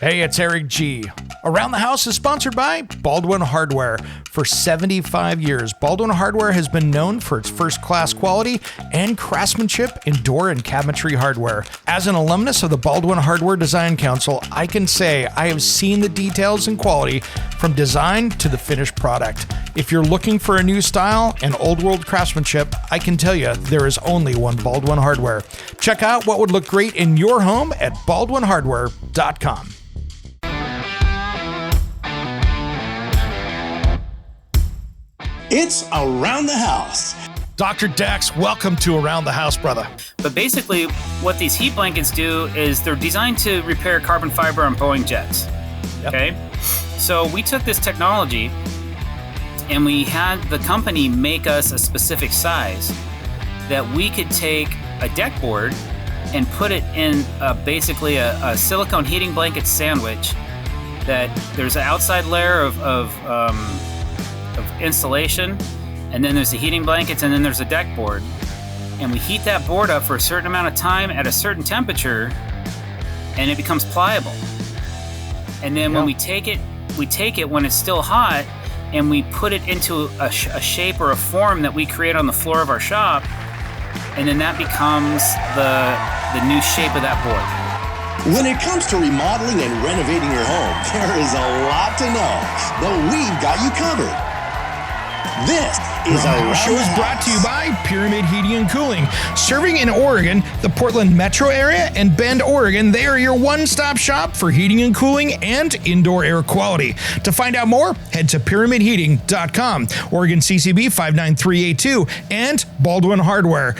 Hey, it's Eric G. Around the House is sponsored by Baldwin Hardware. For 75 years, Baldwin Hardware has been known for its first-class quality and craftsmanship in door and cabinetry hardware. As an alumnus of the Baldwin Hardware Design Council, I can say I have seen the details and quality from design to the finished product. If you're looking for a new style and old-world craftsmanship, I can tell you there is only one Baldwin Hardware. Check out what would look great in your home at baldwinhardware.com. It's Around the House. Dr. Dex, welcome to Around the House, brother. But basically, what these heat blankets do is they're designed to repair carbon fiber on Boeing jets. Yep. Okay? So we took this technology and we had the company make us a specific size that we could take a deck board and put it in basically a silicone heating blanket sandwich that there's an outside layer of insulation, and then there's the heating blankets, and then there's a deck board. And we heat that board up for a certain amount of time at a certain temperature, and it becomes pliable. And then when we take it when it's still hot, and we put it into a shape or a form that we create on the floor of our shop, and then that becomes the new shape of that board. When it comes to remodeling and renovating your home, there is a lot to know, but we've got you covered. This is Around the Show is brought to you by Pyramid Heating and Cooling. Serving in Oregon, the Portland metro area, and Bend, Oregon, they are your one-stop shop for heating and cooling and indoor air quality. To find out more, head to pyramidheating.com, Oregon CCB 59382, and Baldwin Hardware.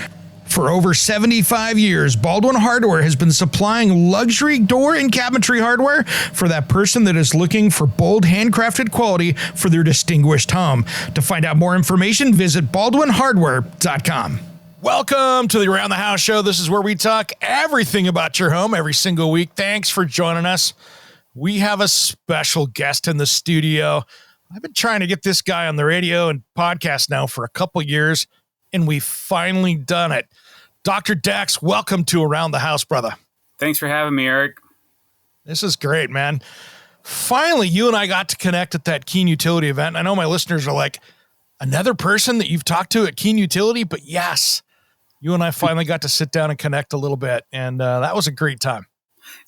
For over 75 years, Baldwin Hardware has been supplying luxury door and cabinetry hardware for that person that is looking for bold, handcrafted quality for their distinguished home. To find out more information, visit baldwinhardware.com. Welcome to the Around the House show. This is where we talk everything about your home every single week. Thanks for joining us. We have a special guest in the studio. I've been trying to get this guy on the radio and podcast now for a couple years, and we've finally done it. Dr. Dex, welcome to Around the House, brother. Thanks for having me, Eric. This is great, man. Finally, you and I got to connect at that Keen Utility event. I know my listeners are like, another person that you've talked to at Keen Utility? But yes, you and I finally got to sit down and connect a little bit, and that was a great time.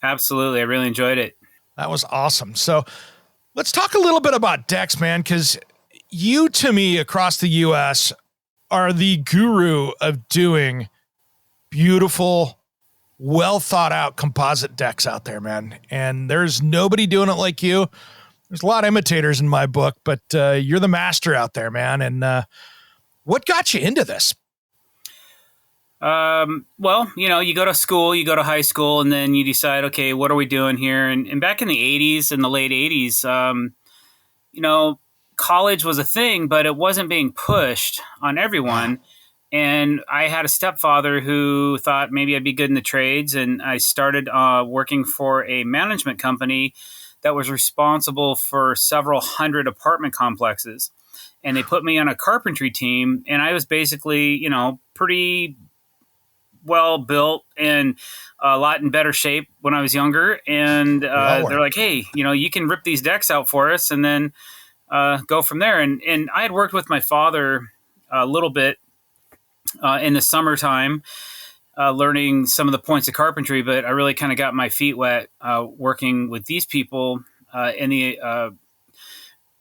Absolutely. I really enjoyed it. That was awesome. So let's talk a little bit about Dex, man, because you, to me, across the U.S., are the guru of doing beautiful, well thought out composite decks out there, man. And there's nobody doing it like you. There's a lot of imitators in my book, but you're the master out there, man. And what got you into this? Well, you go to school, you go to high school, and then you decide, okay, what are we doing here? And back in the 80s, in the late 80s, college was a thing, but it wasn't being pushed on everyone. And I had a stepfather who thought maybe I'd be good in the trades. And I started working for a management company that was responsible for several hundred apartment complexes. And they put me on a carpentry team. And I was basically, pretty well built and a lot in better shape when I was younger. And they're like, hey, you can rip these decks out for us and then go from there. And I had worked with my father a little bit in the summertime, learning some of the points of carpentry, but I really kind of got my feet wet working with these people in the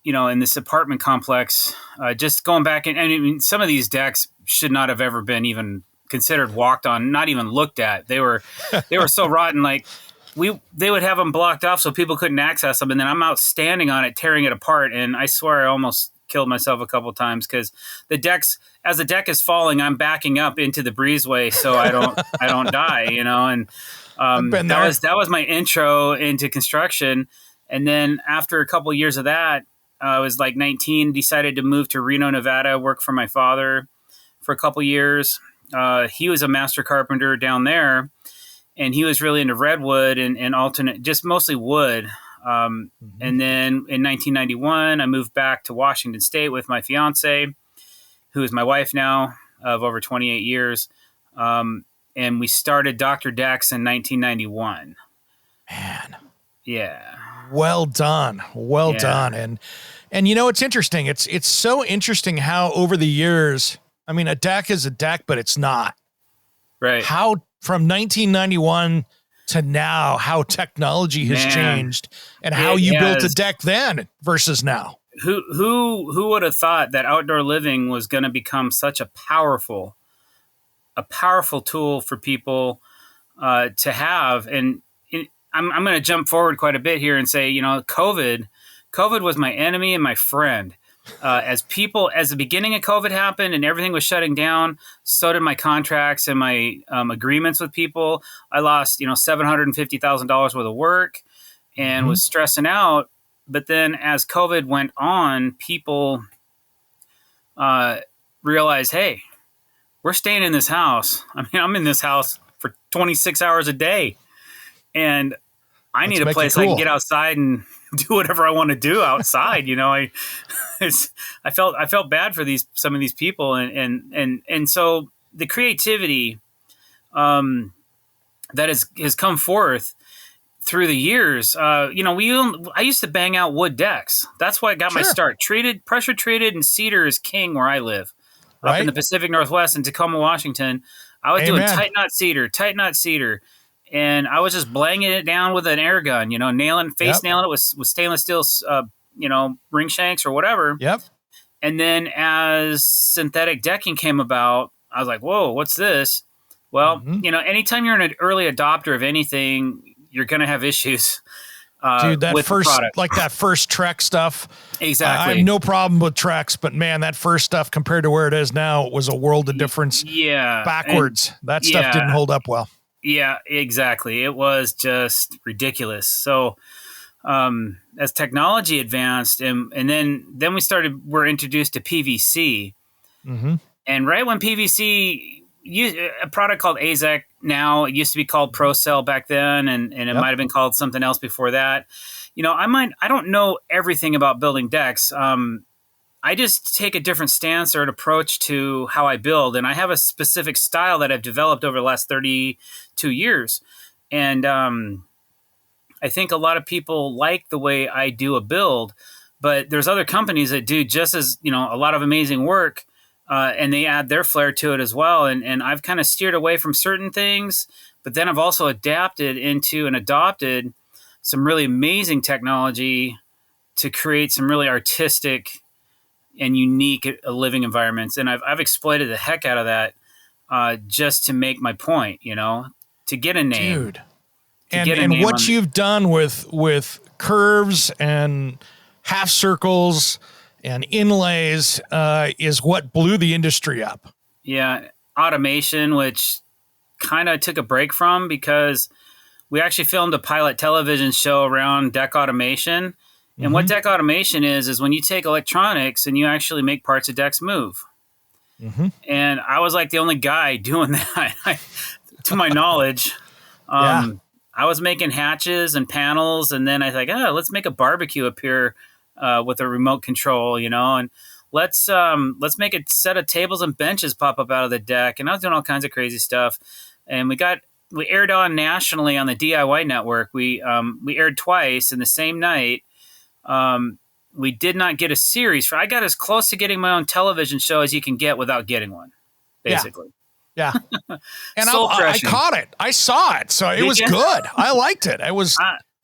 in this apartment complex. Just going back, and I mean, some of these decks should not have ever been even considered walked on, not even looked at. They were so rotten. Like they would have them blocked off so people couldn't access them, and then I'm out standing on it, tearing it apart. And I swear I almost killed myself a couple of times because as the deck is falling, I'm backing up into the breezeway so I don't die, And that was my intro into construction. And then after a couple of years of that, I was like 19, decided to move to Reno, Nevada, work for my father for a couple of years. He was a master carpenter down there, and he was really into redwood and alternate, just mostly wood. And then in 1991, I moved back to Washington State with my fiance, who is my wife now of over 28 years. And we started Dr. Dex in 1991. Man. Yeah. Well done. Well Yeah. done. And you know, it's interesting. It's so interesting how over the years, I mean, a deck is a deck, but it's not. Right. How from 1991 to now, how technology has Man, changed and how it you built a has. deck then versus now. Who would have thought that outdoor living was going to become such a powerful tool for people to have? And I'm going to jump forward quite a bit here and say, COVID was my enemy and my friend. As the beginning of COVID happened and everything was shutting down, so did my contracts and my agreements with people. I lost, $750,000 worth of work and was stressing out. But then as COVID went on, people realized, hey, we're staying in this house. I mean, I'm in this house for 26 hours a day, and I Let's need a make it place I can cool. get outside and do whatever I want to do outside. I felt bad for some of these people, and so the creativity that has come forth through the years. I used to bang out wood decks. That's why I got my Sure. start. Pressure treated, and cedar is king where I live, up in Right? the Pacific Northwest in Tacoma, Washington. I was doing Amen. tight knot cedar, and I was just blanging it down with an air gun. Nailing Yep. it with stainless steel, ring shanks or whatever. Yep. And then as synthetic decking came about, I was like, whoa, what's this? Well, anytime you're an early adopter of anything, you're going to have issues Dude, with the product. that first Trek stuff. I have Exactly. no problem with Treks, but man, that first stuff compared to where it is now was a world of difference Yeah. backwards. That stuff didn't hold up well. Yeah, exactly. It was just ridiculous. So, as technology advanced and then we're introduced to PVC. Mm-hmm. And right when PVC, a product called AZEC now, it used to be called ProCell back then, and it might have been called something else before that. I don't know everything about building decks. I just take a different stance or an approach to how I build, and I have a specific style that I've developed over the last 32 years. And I think a lot of people like the way I do a build, but there's other companies that do just as, a lot of amazing work. And they add their flair to it as well. And I've kind of steered away from certain things, but then I've also adapted into and adopted some really amazing technology to create some really artistic and unique living environments. And I've exploited the heck out of that just to make my point, to get a name. Dude. And what you've done with curves and half circles and inlays is what blew the industry up. Yeah, automation, which kind of took a break from because we actually filmed a pilot television show around deck automation. And what deck automation is when you take electronics and you actually make parts of decks move. Mm-hmm. And I was like the only guy doing that, to my knowledge. I was making hatches and panels, and then I was like, let's make a barbecue up here with a remote control, and let's make a set of tables and benches pop up out of the deck. And I was doing all kinds of crazy stuff. And we aired on nationally on the DIY network. We aired twice in the same night. We did not get a series. I got as close to getting my own television show as you can get without getting one, basically. Yeah. And I caught it. I saw it. So it was good. I liked it. It was.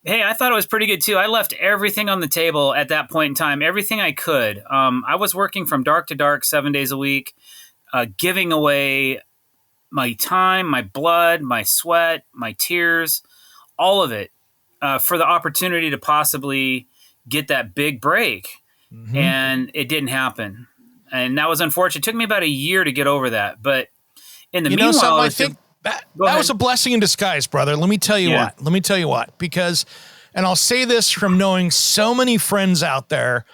Hey, I thought it was pretty good too. I left everything on the table at that point in time, everything I could. I was working from dark to dark 7 days a week, giving away my time, my blood, my sweat, my tears, all of it for the opportunity to possibly get that big break. Mm-hmm. And it didn't happen. And that was unfortunate. It took me about a year to get over that. But in the meanwhile, I think that was a blessing in disguise, brother. Let me tell you what. Because, and I'll say this from knowing so many friends out there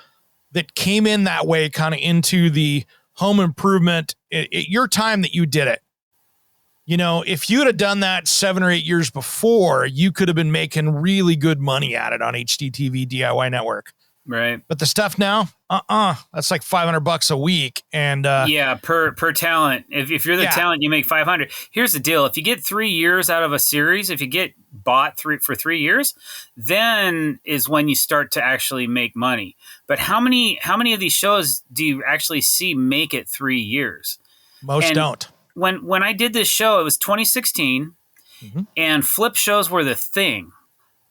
that came in that way, kind of into the home improvement at your time that you did it. If you'd have done that 7 or 8 years before, you could have been making really good money at it on HDTV DIY network. Right. But the stuff now, that's like $500 a week. And yeah, per talent. If you're the talent, you make 500. Here's the deal: if you get 3 years out of a series, if you get bought for 3 years, then is when you start to actually make money. But how many of these shows do you actually see make it 3 years? Most don't. When I did this show, it was 2016, and flip shows were the thing,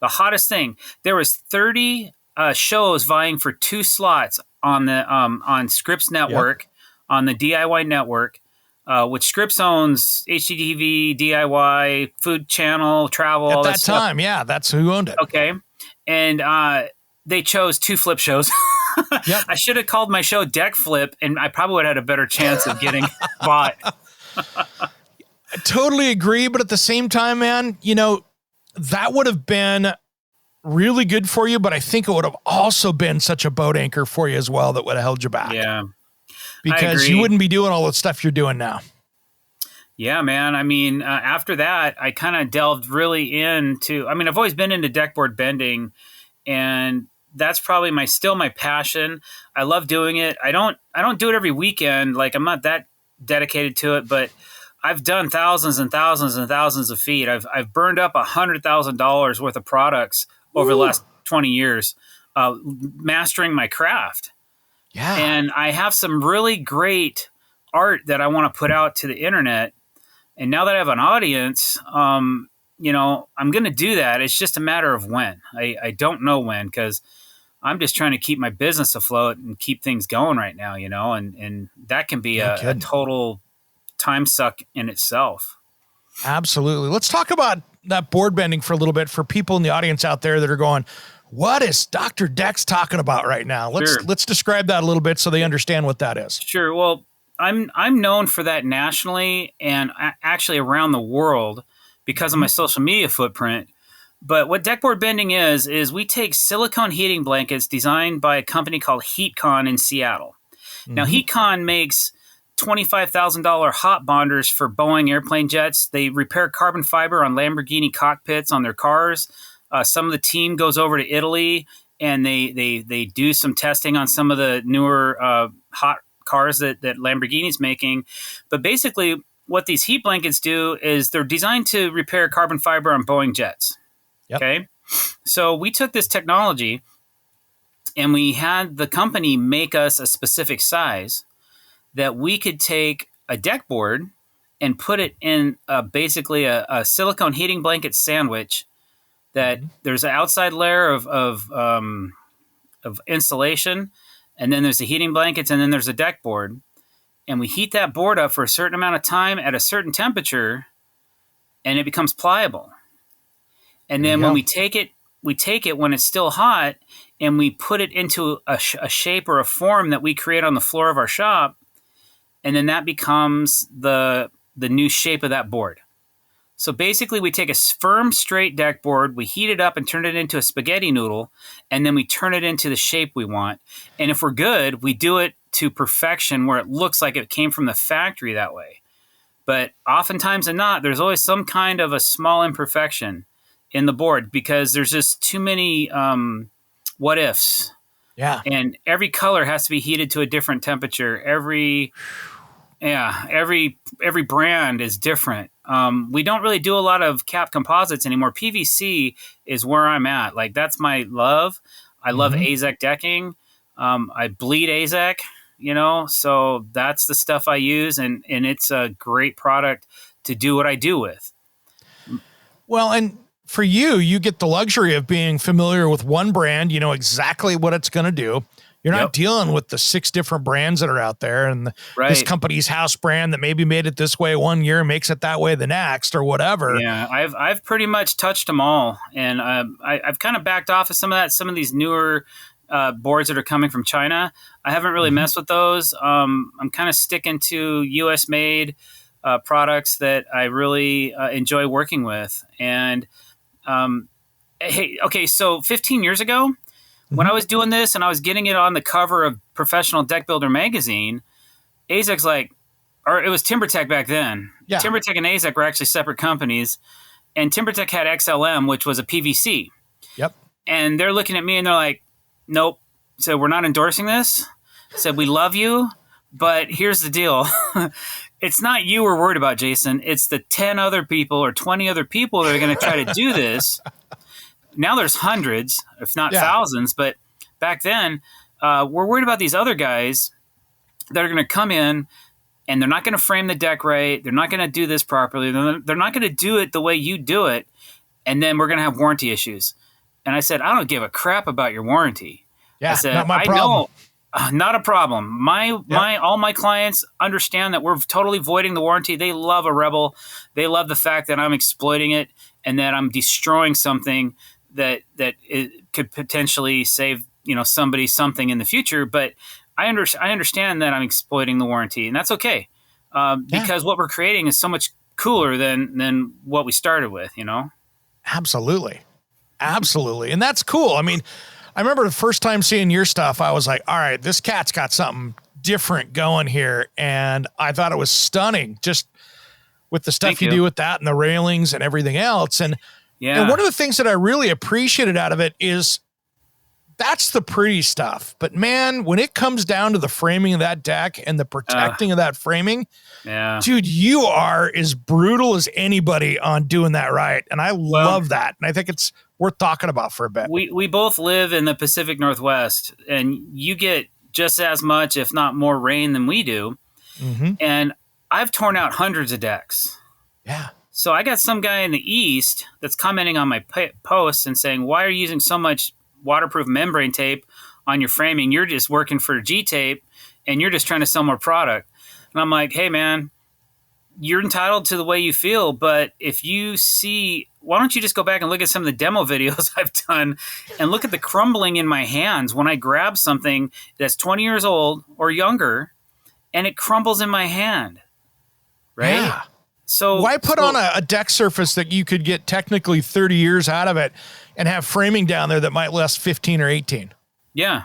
the hottest thing. There was 30 shows vying for 2 slots on the on Scripps Network, on the DIY network, which Scripps owns HGTV, DIY, Food Channel, Travel. At all that time, that's who owned it. Okay, and they chose 2 flip shows. Yep. I should have called my show Deck Flip, and I probably would have had a better chance of getting bought. I totally agree, but at the same time, man, that would have been really good for you, but I think it would have also been such a boat anchor for you as well that would have held you back. Yeah. Because you wouldn't be doing all the stuff you're doing now. Yeah, man. I mean, after that, I kind of delved really into, I've always been into deckboard bending, and that's probably still my passion. I love doing it. I don't do it every weekend. Like, I'm not that dedicated to it, but I've done thousands and thousands and thousands of feet. I've burned up $100,000 worth of products over the last 20 years, mastering my craft. Yeah. And I have some really great art that I want to put out to the internet. And now that I have an audience, I'm going to do that. It's just a matter of when. I don't know when, because I'm just trying to keep my business afloat and keep things going right now, and that can be a total time suck in itself. Absolutely. Let's talk about that board bending for a little bit for people in the audience out there that are going, what is Dr. Dex talking about right now? Let's describe that a little bit so they understand what that is. Sure. Well, I'm known for that nationally and actually around the world because of my social media footprint. But what deckboard bending is we take silicone heating blankets designed by a company called HeatCon in Seattle. Now, HeatCon makes $25,000 hot bonders for Boeing airplane jets. They repair carbon fiber on Lamborghini cockpits on their cars. Some of the team goes over to Italy and they do some testing on some of the newer hot cars that Lamborghini's making. But basically, what these heat blankets do is they're designed to repair carbon fiber on Boeing jets. Yep. Okay, so we took this technology and we had the company make us a specific size that we could take a deck board and put it in basically a silicone heating blanket sandwich that there's an outside layer of insulation, and then there's the heating blankets, and then there's a deck board. And we heat that board up for a certain amount of time at a certain temperature, and it becomes pliable. And then when we take it when it's still hot, and we put it into a shape or a form that we create on the floor of our shop, and then that becomes the new shape of that board. So basically, we take a firm, straight deck board, we heat it up and turn it into a spaghetti noodle, and then we turn it into the shape we want. And if we're good, we do it to perfection where it looks like it came from the factory that way. But oftentimes and not, there's always some kind of a small imperfection in the board because there's just too many what ifs. Yeah. And every color has to be heated to a different temperature. Every brand is different. We don't really do a lot of cap composites anymore. PVC is where I'm at. Like, that's my love. I love AZEK decking. I bleed AZEK, so that's the stuff I use, and it's a great product to do what I do with. Well, and for you get the luxury of being familiar with one brand. You know exactly what it's going to do. You're not dealing with the 6 different brands that are out there and this company's house brand that maybe made it this way one year and makes it that way the next or whatever. Yeah, I've pretty much touched them all. And I've kind of backed off of some of that. Some of these newer boards that are coming from China, I haven't really messed with those. I'm kind of sticking to U.S. made products that I really enjoy working with. And so 15 years ago, when I was doing this and I was getting it on the cover of Professional Deck Builder magazine, AZEK's it was TimberTech back then. Yeah. TimberTech and AZEK were actually separate companies, and TimberTech had XLM, which was a PVC. Yep. And they're looking at me and they're like, nope, said, we're not endorsing this. Said, we love you, but here's the deal. It's not you we're worried about, Jason. It's the 10 other people or 20 other people that are going to try to do this. Now there's hundreds, if not thousands, but back then, we're worried about these other guys that are going to come in and they're not going to frame the deck right. They're not going to do this properly. They're not going to do it the way you do it. And then we're going to have warranty issues. And I said, I don't give a crap about your warranty. Yeah, I said, not my problem. I know, not a problem. All my clients understand that we're totally voiding the warranty. They love a Rebel. They love the fact that I'm exploiting it and that I'm destroying something that it could potentially save somebody something in the future. But I understand that I'm exploiting the warranty, and that's okay because what we're creating is so much cooler than what we started with. Absolutely. And that's cool. I mean, I remember the first time seeing your stuff, I was like, all right, this cat's got something different going here. And I thought it was stunning just with the stuff you do with that and the railings and everything else. And one of the things that I really appreciated out of it is that's the pretty stuff. But man, when it comes down to the framing of that deck and the protecting of that framing, dude, you are as brutal as anybody on doing that right. And I love that. And I think it's worth talking about for a bit. We both live in the Pacific Northwest, and you get just as much, if not more, rain than we do. Mm-hmm. And I've torn out hundreds of decks. Yeah. So I got some guy in the East that's commenting on my posts and saying, why are you using so much waterproof membrane tape on your framing? You're just working for G-tape and you're just trying to sell more product. And I'm like, hey man, you're entitled to the way you feel, but if you see, why don't you just go back and look at some of the demo videos I've done and look at the crumbling in my hands when I grab something that's 20 years old or younger and it crumbles in my hand, right? Yeah. So why put on a deck surface that you could get technically 30 years out of it and have framing down there that might last 15 or 18? Yeah.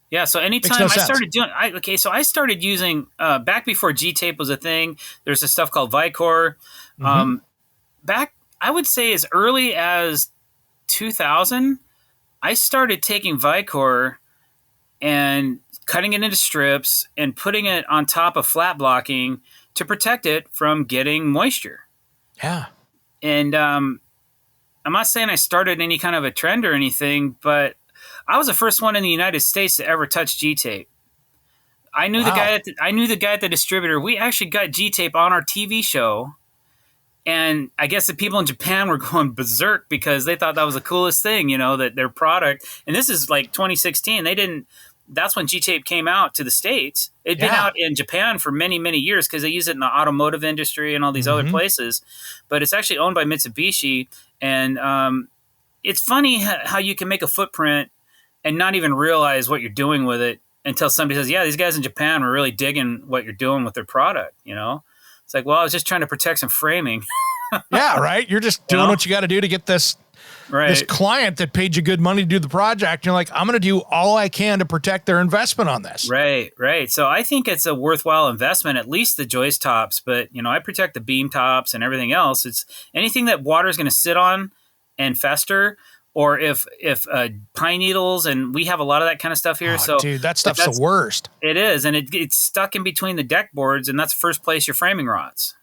Yeah. So anytime I started using, back before G-tape was a thing, there's this stuff called Vicor. Back, I would say as early as 2000, I started taking Vicor and cutting it into strips and putting it on top of flat blocking to protect it from getting moisture. Yeah. And I'm not saying I started any kind of a trend or anything, but I was the first one in the United States to ever touch G-tape. I knew the guy at the distributor. We actually got G-tape on our TV show. And I guess the people in Japan were going berserk because they thought that was the coolest thing, that their product. And this is like 2016. That's when G-tape came out to the States. It'd been out in Japan for many, many years because they use it in the automotive industry and all these other places. But it's actually owned by Mitsubishi. And it's funny how you can make a footprint and not even realize what you're doing with it until somebody says, yeah, these guys in Japan were really digging what you're doing with their product, It's like, well, I was just trying to protect some framing. Yeah, right? You're just doing what you got to do to get this client that paid you good money to do the project. You're like, I'm going to do all I can to protect their investment on this. Right. So I think it's a worthwhile investment, at least the joist tops. But, I protect the beam tops and everything else. It's anything that water is going to sit on and fester, or if pine needles, and we have a lot of that kind of stuff here. Oh, dude, that stuff's the worst. It is, and it's stuck in between the deck boards, and that's the first place your framing rots.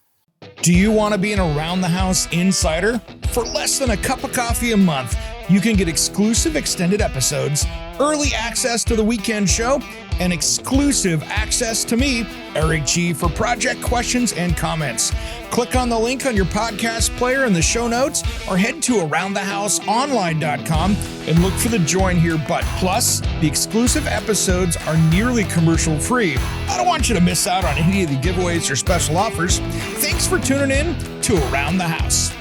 Do you want to be an Around the House insider? For less than a cup of coffee a month, you can get exclusive extended episodes, early access to the weekend show, and exclusive access to me, Eric G, for project questions and comments. Click on the link on your podcast player in the show notes or head to aroundthehouseonline.com and look for the Join Here button. Plus, the exclusive episodes are nearly commercial free. I don't want you to miss out on any of the giveaways or special offers. Thanks for tuning in to Around the House.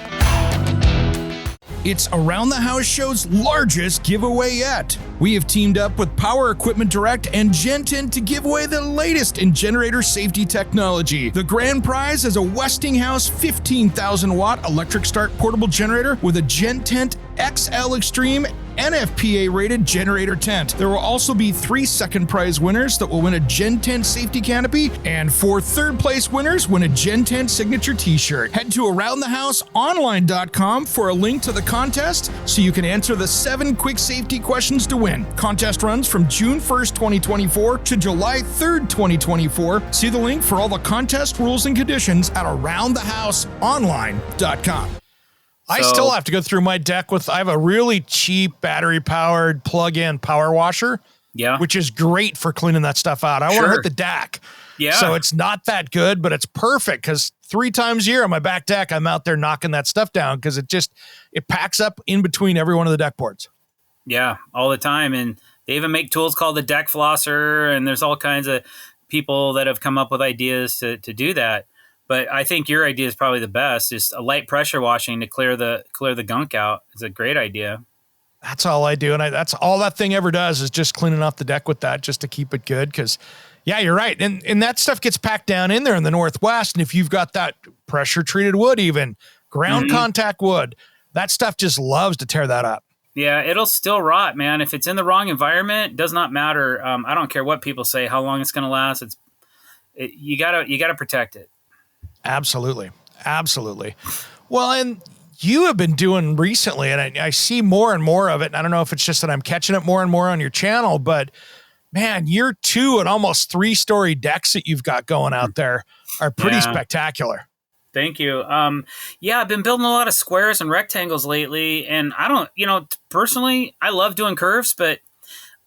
It's Around the House Show's largest giveaway yet. We have teamed up with Power Equipment Direct and Gen10 to give away the latest in generator safety technology. The grand prize is a Westinghouse 15,000 watt electric start portable generator with a Gen10 XL Extreme NFPA rated generator tent. There will also be 3 second prize winners that will win a Gen Tent safety canopy, and 4 third place winners win a Gen Tent signature t-shirt. Head to aroundthehouseonline.com for a link to the contest so you can answer the 7 quick safety questions to win. Contest runs from June 1st, 2024 to July 3rd, 2024. See the link for all the contest rules and conditions at aroundthehouseonline.com. I still have to go through my deck I have a really cheap battery-powered plug-in power washer, which is great for cleaning that stuff out. I want to hit the deck. Yeah. So it's not that good, but it's perfect because 3 times a year on my back deck, I'm out there knocking that stuff down because it packs up in between every one of the deck boards. Yeah, all the time. And they even make tools called the deck flosser, and there's all kinds of people that have come up with ideas to do that. But I think your idea is probably the best. Just a light pressure washing to clear the gunk out is a great idea. That's all I do. And that's all that thing ever does is just cleaning off the deck with that just to keep it good. Because, yeah, you're right. And that stuff gets packed down in there in the Northwest. And if you've got that pressure treated wood, even ground contact wood, that stuff just loves to tear that up. Yeah, it'll still rot, man. If it's in the wrong environment, it does not matter. I don't care what people say, how long it's going to last. You gotta protect it. Absolutely. Absolutely. Well, and you have been doing recently, and I see more and more of it. And I don't know if it's just that I'm catching it more and more on your channel, but man, your 2 and almost 3-story decks that you've got going out there are pretty spectacular. Thank you. I've been building a lot of squares and rectangles lately, and I don't, personally, I love doing curves, but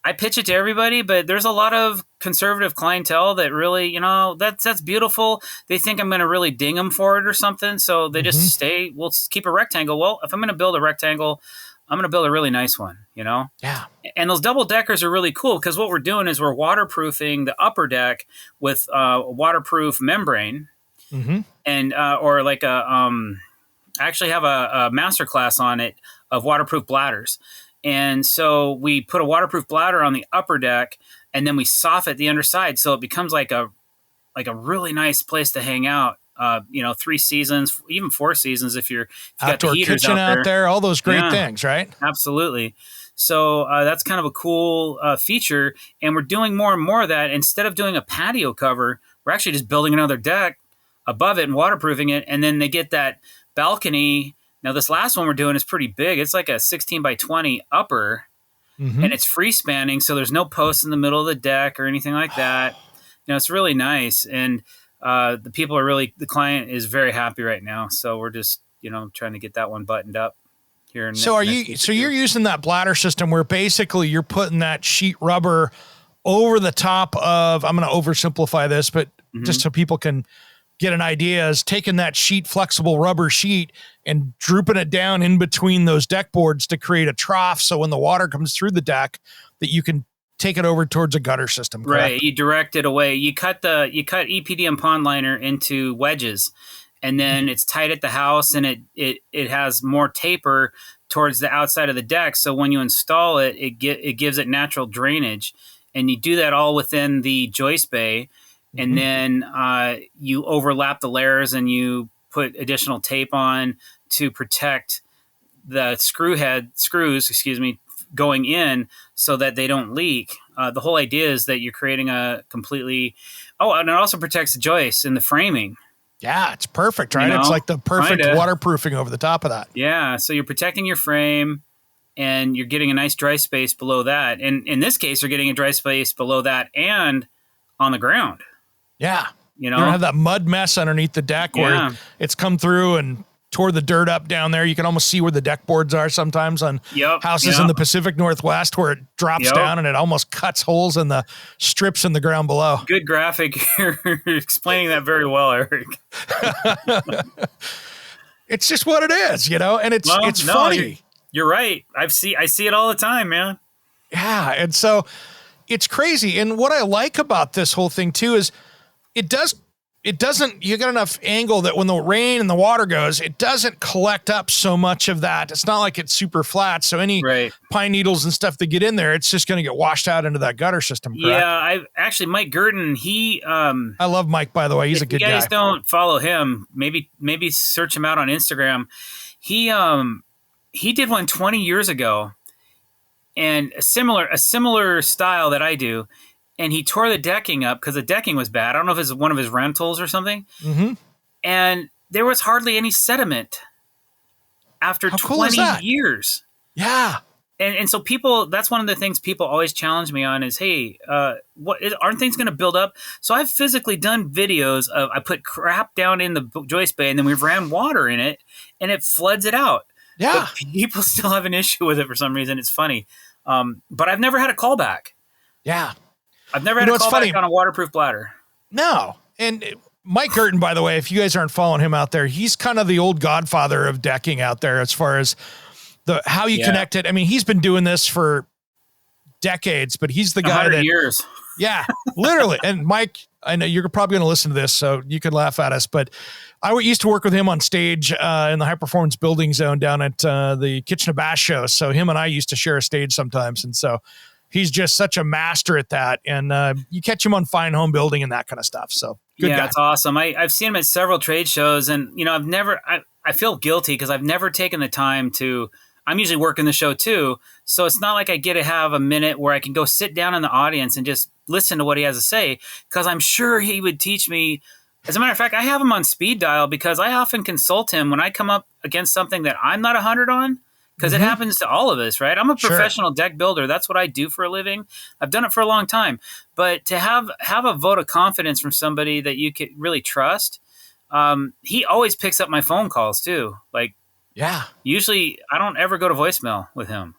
I pitch it to everybody, but there's a lot of conservative clientele that really, that's beautiful. They think I'm going to really ding them for it or something. So they just we'll keep a rectangle. Well, if I'm going to build a rectangle, I'm going to build a really nice one, Yeah. And those double deckers are really cool because what we're doing is we're waterproofing the upper deck with a waterproof membrane and, or like I actually have a masterclass on it of waterproof bladders. And so we put a waterproof bladder on the upper deck, and then we soffit the underside, so it becomes like a really nice place to hang out. 3 seasons, even 4 seasons if you got the heaters kitchen out there, all those great things, right? Absolutely. So that's kind of a cool feature, and we're doing more and more of that. Instead of doing a patio cover, we're actually just building another deck above it and waterproofing it, and then they get that balcony. Now, this last one we're doing is pretty big. It's like a 16 by 20 upper, and it's free spanning, so there's no posts in the middle of the deck or anything like that. It's really nice, and the client is very happy right now. So we're just, trying to get that one buttoned up here. So you're using that bladder system where basically you're putting that sheet rubber over the top of, I'm going to oversimplify this, but just so people can get an idea, is taking that flexible rubber sheet and drooping it down in between those deck boards to create a trough. So when the water comes through the deck, that you can take it over towards a gutter system. Correct? Right. You direct it away. You cut EPDM pond liner into wedges, and then it's tight at the house, and it has more taper towards the outside of the deck. So when you install it, it gives it natural drainage, and you do that all within the joist bay. And then you overlap the layers and you put additional tape on to protect the screws, going in so that they don't leak. The whole idea is that you're creating a completely, and it also protects the joists and the framing. Yeah, it's perfect, right? It's like the perfect waterproofing over the top of that. Yeah, so you're protecting your frame and you're getting a nice dry space below that. And in this case, you're getting a dry space below that and on the ground. Yeah. You don't have that mud mess underneath the deck where it's come through and tore the dirt up down there. You can almost see where the deck boards are sometimes on houses in the Pacific Northwest where it drops down and it almost cuts holes in the strips in the ground below. Good graphic. You're explaining that very well, Eric. It's just what it is, and it's funny. You're right. I see it all the time, man. Yeah. And so it's crazy. And what I like about this whole thing too is it doesn't, you got enough angle that when the rain and the water goes, it doesn't collect up so much of that. It's not like it's super flat. So any pine needles and stuff that get in there, it's just going to get washed out into that gutter system. Correct? Yeah. Mike Gurton, I love Mike, by the way. He's a good guy. If you guys don't follow him, maybe search him out on Instagram. He did one 20 years ago, and a similar style that I do. And he tore the decking up because the decking was bad. I don't know if it's one of his rentals or something. Mm-hmm. And there was hardly any sediment after How cool is 20 that? years. Yeah. And so people, that's one of the things people always challenge me on is, hey, aren't things going to build up? So I've physically done videos of, I put crap down in the joist bay and then we ran water in it and it floods it out. Yeah. But people still have an issue with it for some reason. It's funny. But I've never had a callback. Yeah. I've never had a callback on a waterproof bladder. No. And Mike Gerton, by the way, if you guys aren't following him out there, he's kind of the old godfather of decking out there as far as how you connect it. I mean, he's been doing this for decades, but he's the guy 100 years. Yeah, literally. And Mike, I know you're probably going to listen to this, so you can laugh at us, but I used to work with him on stage in the High Performance Building Zone down at the Kitchener Bass show. So him and I used to share a stage sometimes. And so he's just such a master at that. And you catch him on Fine Home Building and that kind of stuff. So good guy. That's awesome. I've seen him at several trade shows and, I feel guilty because I've never taken the time to, I'm usually working the show too. So it's not like I get to have a minute where I can go sit down in the audience and just listen to what he has to say. Cause I'm sure he would teach me. As a matter of fact, I have him on speed dial because I often consult him when I come up against something that I'm not 100 on. Because it happens to all of us, right? I'm a professional deck builder. That's what I do for a living. I've done it for a long time. But to have a vote of confidence from somebody that you could really trust, he always picks up my phone calls too. Like, usually I don't ever go to voicemail with him.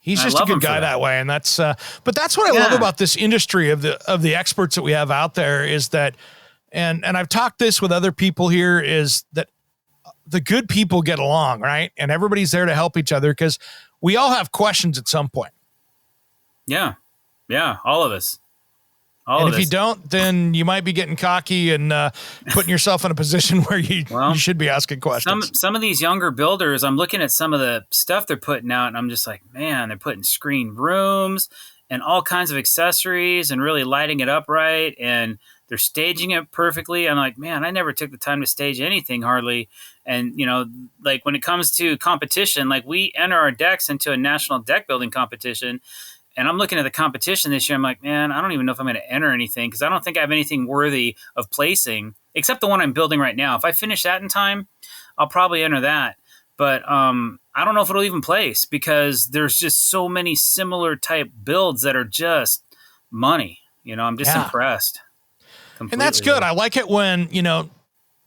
He's just a good guy that way. And that's, but that's what I love about this industry of the experts that we have out there is that, and I've talked this with other people here, is that the good people get along, right? And everybody's there to help each other because we all have questions at some point. Yeah. Yeah. All of us. And if you don't, then you might be getting cocky and putting yourself in a position where you should be asking questions. Some of these younger builders, I'm looking at some of the stuff they're putting out and I'm just like, man, they're putting screen rooms and all kinds of accessories and really lighting it up right. And they're staging it perfectly. I'm like, man, I never took the time to stage anything hardly. And, like when it comes to competition, like we enter our decks into a national deck building competition. And I'm looking at the competition this year. I'm like, man, I don't even know if I'm going to enter anything because I don't think I have anything worthy of placing except the one I'm building right now. If I finish that in time, I'll probably enter that. But I don't know if it'll even place because there's just so many similar type builds that are just money. I'm just impressed. Completely. And that's good. I like it when,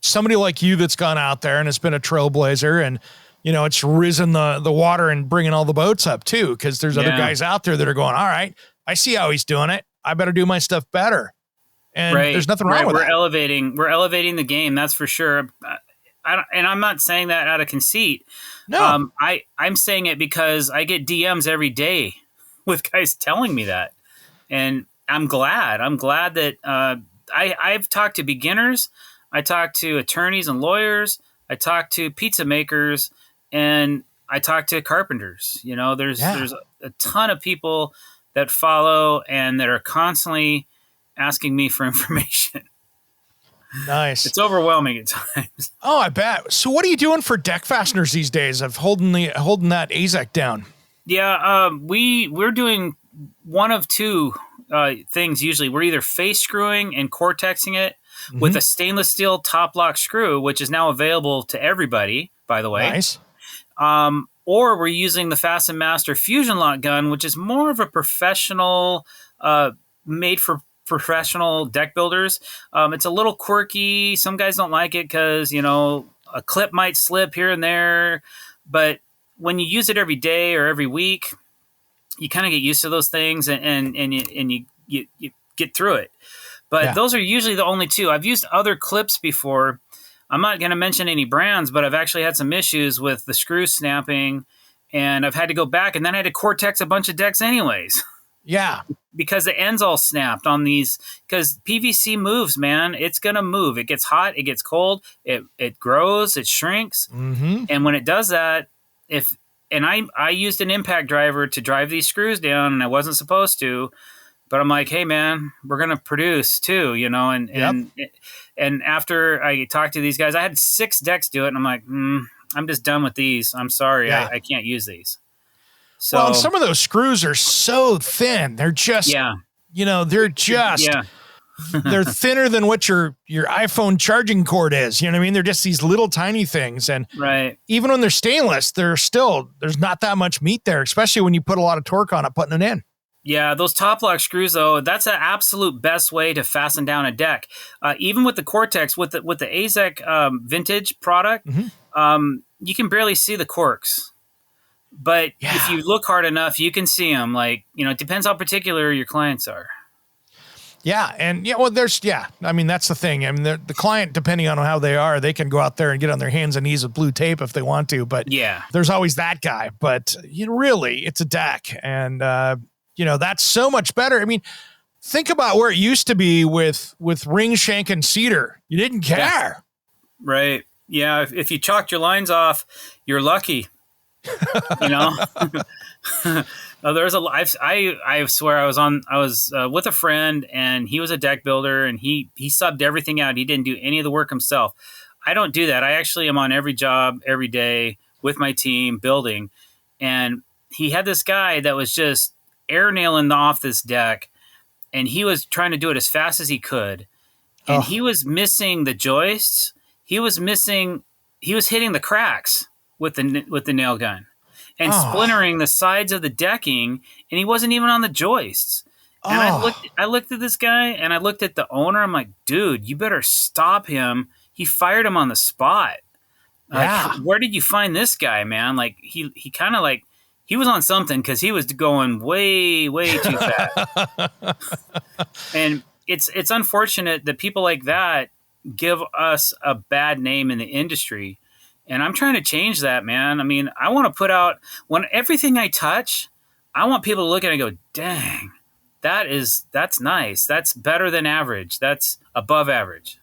somebody like you that's gone out there and has been a trailblazer and, it's risen the water and bringing all the boats up too. Cause there's other guys out there that are going, all right, I see how he's doing it. I better do my stuff better. And there's nothing wrong with that. We're elevating the game. That's for sure. And I'm not saying that out of conceit. No, I'm saying it because I get DMs every day with guys telling me that. And I'm glad that, I've talked to beginners, I talked to attorneys and lawyers, I talked to pizza makers, and I talked to carpenters. There's a ton of people that follow and that are constantly asking me for information. Nice. It's overwhelming at times. Oh, I bet. So what are you doing for deck fasteners these days of holding that AZEK down? Yeah, we're doing one of two things usually. We're either face screwing and Cortexing it with a stainless steel top lock screw, which is now available to everybody, by the way. Nice. Or we're using the Fasten Master Fusion Lock gun, which is more of a professional, made for professional deck builders. It's a little quirky. Some guys don't like it because, a clip might slip here and there. But when you use it every day or every week, you kind of get used to those things and you get through it. But those are usually the only two. I've used other clips before. I'm not going to mention any brands, but I've actually had some issues with the screws snapping, and I've had to go back, and then I had to Cortex a bunch of decks anyways. Yeah. Because the ends all snapped on these, because PVC moves, man. It's going to move. It gets hot. It gets cold. It grows. It shrinks. Mm-hmm. And when it does that, I used an impact driver to drive these screws down, and I wasn't supposed to. But I'm like, hey, man, we're going to produce too, and after I talked to these guys, I had 6 decks do it. And I'm like, I'm just done with these. I'm sorry. I can't use these. So, Well, and some of those screws are so thin. They're just, yeah, they're just, yeah, they're thinner than what your iPhone charging cord is. You know what I mean? They're just these little tiny things. And right. even when they're stainless, there's not that much meat there, especially when you put a lot of torque on it, putting it in. Yeah, those top lock screws, though, that's the absolute best way to fasten down a deck. Even with the Cortex, with the AZEK vintage product, you can barely see the corks. But if you look hard enough, you can see them. Like, it depends how particular your clients are. Yeah. And I mean, that's the thing. I mean, the client, depending on how they are, they can go out there and get on their hands and knees with blue tape if they want to, but there's always that guy. But really, it's a deck. And, that's so much better. I mean, think about where it used to be with ring shank and cedar. You didn't care. Yeah. Right. Yeah. If you chalked your lines off, you're lucky. There's I swear I was with a friend, and he was a deck builder, and he subbed everything out. He didn't do any of the work himself. I don't do that. I actually am on every job every day with my team building. And he had this guy that was just air nailing off this deck, and he was trying to do it as fast as he could. And he was missing the joists. He was hitting the cracks with the nail gun and splintering the sides of the decking, and he wasn't even on the joists. And I looked at this guy, and I looked at the owner. I'm like, dude, you better stop him. He fired him on the spot. Like, where did you find this guy, man? Like, he kind of like, he was on something, because he was going way, way too fast. And it's unfortunate that people like that give us a bad name in the industry. And I'm trying to change that, man. I mean, I want to put out, when everything I touch, I want people to look at it and go, dang, that's nice. That's better than average. That's above average.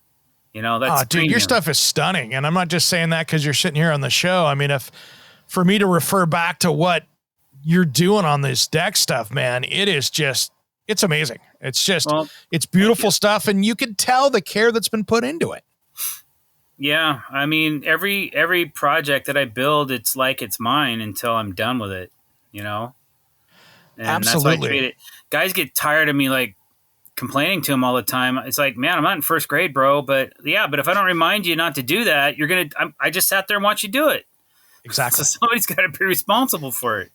That's dude, your stuff is stunning. And I'm not just saying that because you're sitting here on the show. I mean, for me to refer back to what you're doing on this deck stuff, man, it's amazing. It's beautiful stuff. And you can tell the care that's been put into it. Yeah. I mean, every project that I build, it's like it's mine until I'm done with it, And absolutely. That's why I treat it. Guys get tired of me, like, complaining to them all the time. It's like, man, I'm not in first grade, bro. But if I don't remind you not to do that, I just sat there and watched you do it. Exactly. So somebody's got to be responsible for it.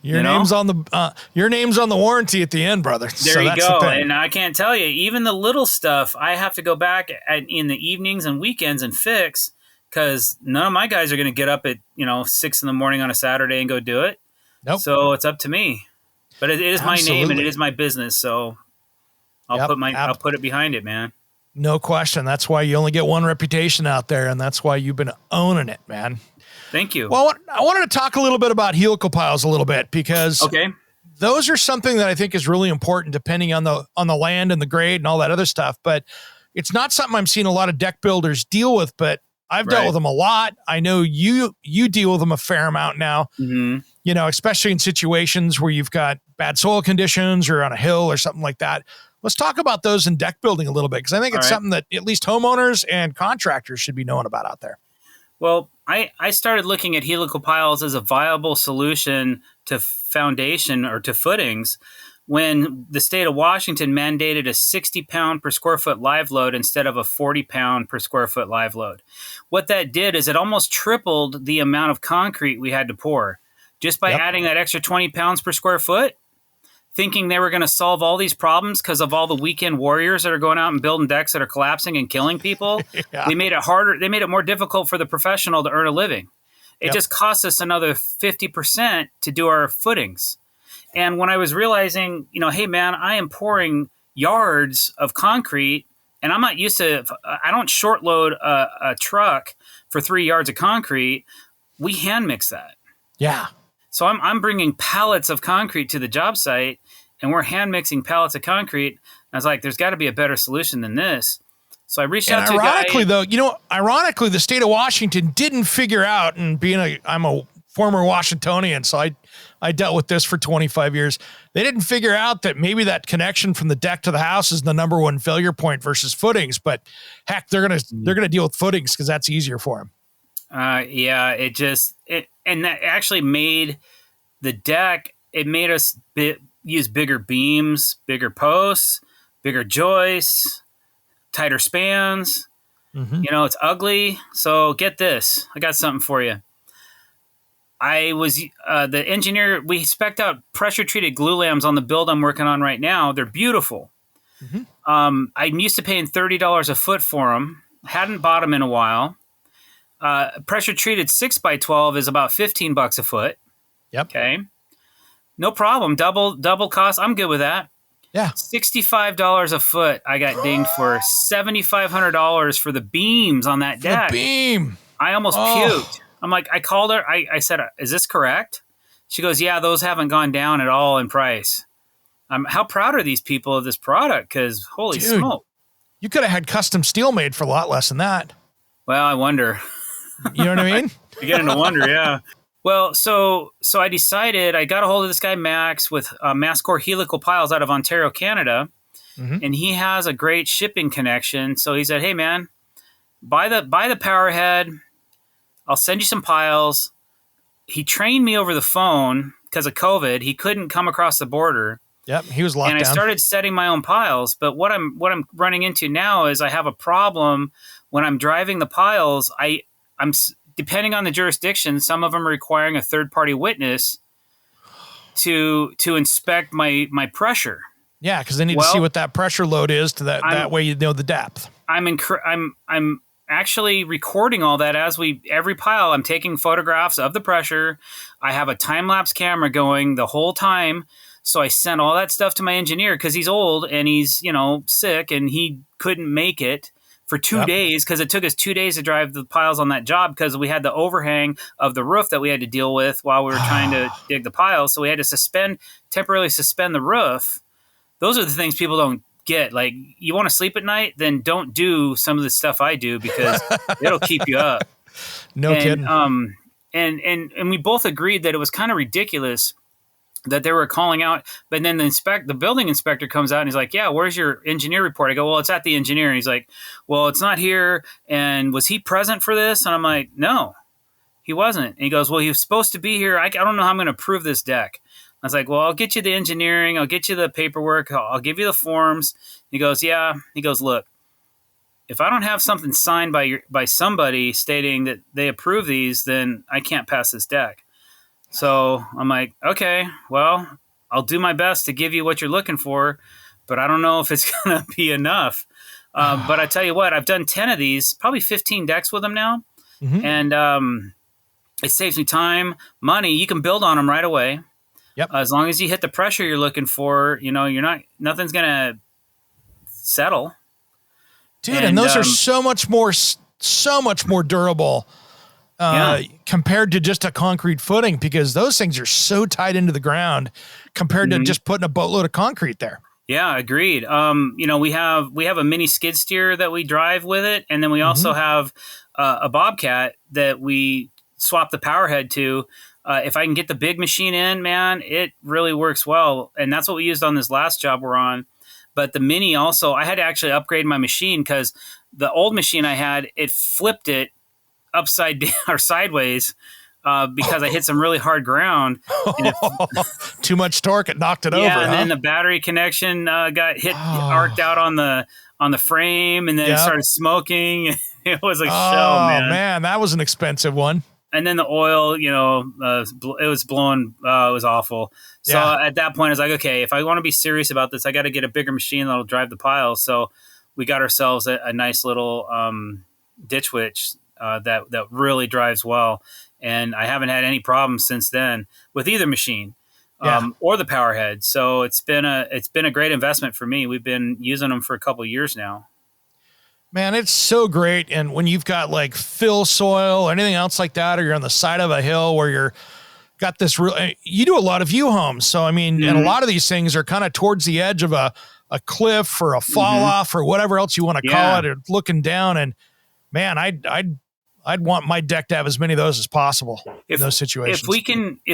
Your name's on the warranty at the end, brother. There you go. And I can't tell you, even the little stuff, I have to go back in the evenings and weekends and fix, because none of my guys are going to get up at 6 a.m. on a Saturday and go do it. Nope. So it's up to me. But it is my name and it is my business, so I'll put it behind it, man. No question. That's why you only get one reputation out there, and that's why you've been owning it, man. Thank you. Well, I wanted to talk a little bit about helical piles a little bit, because those are something that I think is really important, depending on the land and the grade and all that other stuff. But it's not something I'm seeing a lot of deck builders deal with, but I've dealt with them a lot. I know you deal with them a fair amount now, especially in situations where you've got bad soil conditions or on a hill or something like that. Let's talk about those in deck building a little bit, because I think it's something that at least homeowners and contractors should be knowing about out there. Well, I started looking at helical piles as a viable solution to foundation or to footings when the state of Washington mandated a 60-pound per square foot live load instead of a 40-pound per square foot live load. What that did is it almost tripled the amount of concrete we had to pour just by adding that extra 20 pounds per square foot, thinking they were going to solve all these problems because of all the weekend warriors that are going out and building decks that are collapsing and killing people. They made it harder. They made it more difficult for the professional to earn a living. It just cost us another 50% to do our footings. And when I was realizing, hey, man, I am pouring yards of concrete, and I'm not used to, I don't short load a truck for 3 yards of concrete. We hand mix that. Yeah. So I'm bringing pallets of concrete to the job site, and we're hand mixing pallets of concrete. And I was like, there's got to be a better solution than this. So I reached out to a guy. Ironically, the state of Washington didn't figure out, and I'm a former Washingtonian, so I dealt with this for 25 years. They didn't figure out that maybe that connection from the deck to the house is the number one failure point versus footings. But heck, they're gonna deal with footings because that's easier for them. And that actually made the deck, it made us use bigger beams, bigger posts, bigger joists, tighter spans. Mm-hmm. It's ugly. So get this. I got something for you. I was the engineer. We spec'd out pressure treated glue lambs on the build I'm working on right now. They're beautiful. Mm-hmm. I'm used to paying $30 a foot for them. Hadn't bought them in a while. Pressure treated 6x12 is about $15 a foot. Yep. Okay. No problem. Double cost. I'm good with that. Yeah. $65 a foot. I got dinged for $7,500 for the beams on that deck. The beam. I almost puked. I'm like, I called her. I said, is this correct? She goes, yeah, those haven't gone down at all in price. How proud are these people of this product? Because holy smoke. You could have had custom steel made for a lot less than that. Well, I wonder. You know what I mean? Beginning to wonder, yeah. Well, so I decided, I got a hold of this guy, Max, with Masscore Helical Piles out of Ontario, Canada. Mm-hmm. And he has a great shipping connection. So he said, hey, man, buy the power head. I'll send you some piles. He trained me over the phone because of COVID. He couldn't come across the border. Yep, he was locked down. And I started setting my own piles. But what I'm running into now is I have a problem when I'm driving the piles. I'm depending on the jurisdiction. Some of them are requiring a third-party witness to inspect my pressure. Yeah, because they need to see what that pressure load is to that way you know the depth. I'm actually recording all that every pile. I'm taking photographs of the pressure. I have a time-lapse camera going the whole time. So I sent all that stuff to my engineer because he's old and he's, sick and he couldn't make it for 2 days because it took us 2 days to drive the piles on that job because we had the overhang of the roof that we had to deal with while we were trying to dig the piles. So we had to temporarily suspend the roof. Those are the things people don't get. Like, you want to sleep at night, then don't do some of the stuff I do because it'll keep you up. No kidding. And we both agreed that it was kind of ridiculous that they were calling out, but then the building inspector comes out and he's like, yeah, where's your engineer report? I go, well, it's at the engineer. And he's like, well, it's not here. And was he present for this? And I'm like, no, he wasn't. And he goes, well, he was supposed to be here. I don't know how I'm going to prove this deck. I was like, well, I'll get you the engineering. I'll get you the paperwork. I'll give you the forms. He goes, yeah. He goes, look, if I don't have something signed by somebody stating that they approve these, then I can't pass this deck. So I'm like, okay, well, I'll do my best to give you what you're looking for, but I don't know if it's going to be enough. But I tell you what, I've done 10 of these, probably 15 decks with them now. Mm-hmm. And it saves me time, money. You can build on them right away. Yep. As long as you hit the pressure you're looking for, nothing's going to settle. Dude, and those are so much more durable compared to just a concrete footing because those things are so tight into the ground compared to just putting a boatload of concrete there. Yeah, agreed. We have a mini skid steer that we drive with it, and then we also have a Bobcat that we swap the power head to. If I can get the big machine in, man, it really works well. And that's what we used on this last job we're on. But the mini also, I had to actually upgrade my machine because the old machine I had, it flipped it upside down or sideways because I hit some really hard ground. And too much torque, it knocked it over. Yeah, and then the battery connection got hit, arced out on the frame, and then it started smoking. It was a show, man. Oh, man, that was an expensive one. And then the oil, it was blowing. It was awful. So at that point, I was like, okay, if I want to be serious about this, I got to get a bigger machine that'll drive the piles. So we got ourselves a nice little ditch witch that really drives well. And I haven't had any problems since then with either machine or the power head. So it's been a great investment for me. We've been using them for a couple of years now. Man, it's so great. And when you've got like fill soil or anything else like that, or you're on the side of a hill where you're got this you do a lot of view homes. So, I mean, and a lot of these things are kind of towards the edge of a cliff or a fall off or whatever else you want to call it, or looking down. And man, I'd want my deck to have as many of those as possible in those situations. If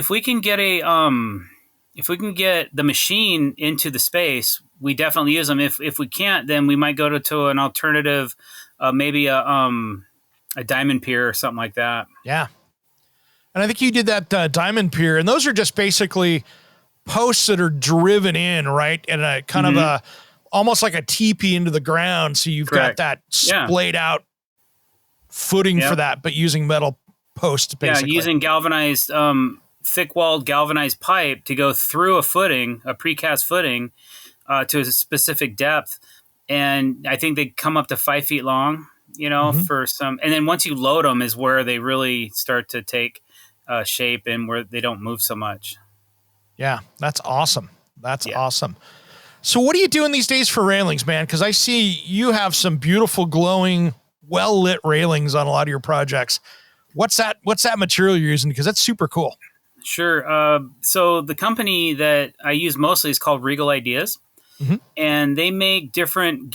we can get the machine into the space, we definitely use them. If we can't, then we might go to an alternative, maybe a diamond pier or something like that. Yeah. And I think you did that diamond pier, and those are just basically posts that are driven in, right? And a kind of a, almost like a teepee into the ground. So you've got that splayed out footing for that, but using metal posts, basically. Yeah, using galvanized, thick-walled galvanized pipe to go through a footing, a precast footing, to a specific depth. And I think they come up to 5 feet long, for some. And then once you load them is where they really start to take shape and where they don't move so much. Yeah, that's awesome. That's awesome. So what are you doing these days for railings, man? Because I see you have some beautiful, glowing, well-lit railings on a lot of your projects. What's that material you're using? Because that's super cool. Sure. So the company that I use mostly is called Regal Ideas. And they make different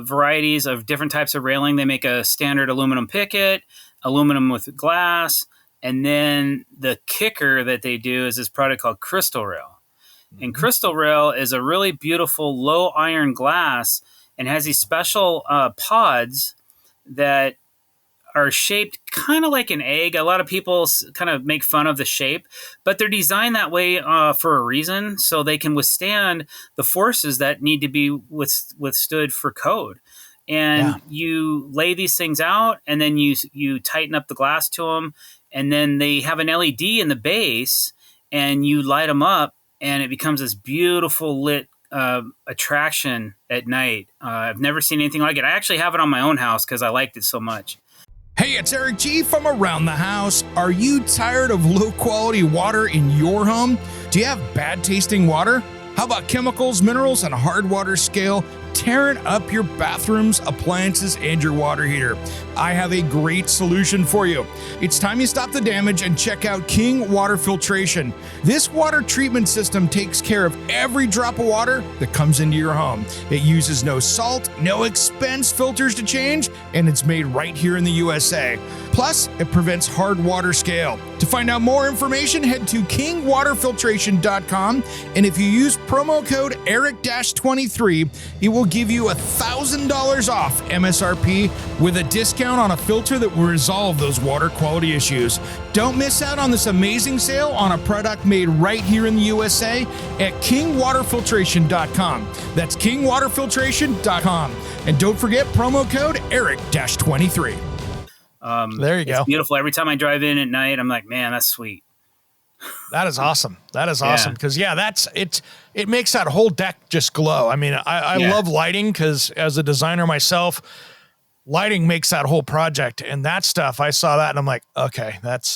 varieties of different types of railing. They make a standard aluminum picket, aluminum with glass, and then the kicker that they do is this product called Crystal Rail. And Crystal Rail is a really beautiful low iron glass and has these special pods that are shaped kind of like an egg. A lot of people kind of make fun of the shape, but they're designed that way for a reason, so they can withstand the forces that need to be withstood for code. And you lay these things out, and then you tighten up the glass to them, and then they have an LED in the base, and you light them up, and it becomes this beautiful lit attraction at night. I've never seen anything like it. I actually have it on my own house because I liked it so much. Hey, it's Eric G from Around the House. Are you tired of low quality water in your home? Do you have bad tasting water? How about chemicals, minerals, and hard water scale tearing up your bathrooms, appliances, and your water heater? I have a great solution for you. It's time you stop the damage and check out King Water Filtration. This water treatment system takes care of every drop of water that comes into your home. It uses no salt, no expense filters to change, and it's made right here in the USA. Plus, it prevents hard water scale. To find out more information, head to kingwaterfiltration.com, and if you use promo code ERIC-23, it will give you $1,000 off MSRP with a discount on a filter that will resolve those water quality issues. Don't miss out on this amazing sale on a product made right here in the USA at kingwaterfiltration.com. That's kingwaterfiltration.com. And don't forget promo code ERIC-23. There you go. It's beautiful. Every time I drive in at night, I'm like, man, that's sweet. That is awesome. That is awesome. Because it makes that whole deck just glow. I mean, I love lighting because as a designer myself, lighting makes that whole project, and that stuff, I saw that and I'm like, okay, that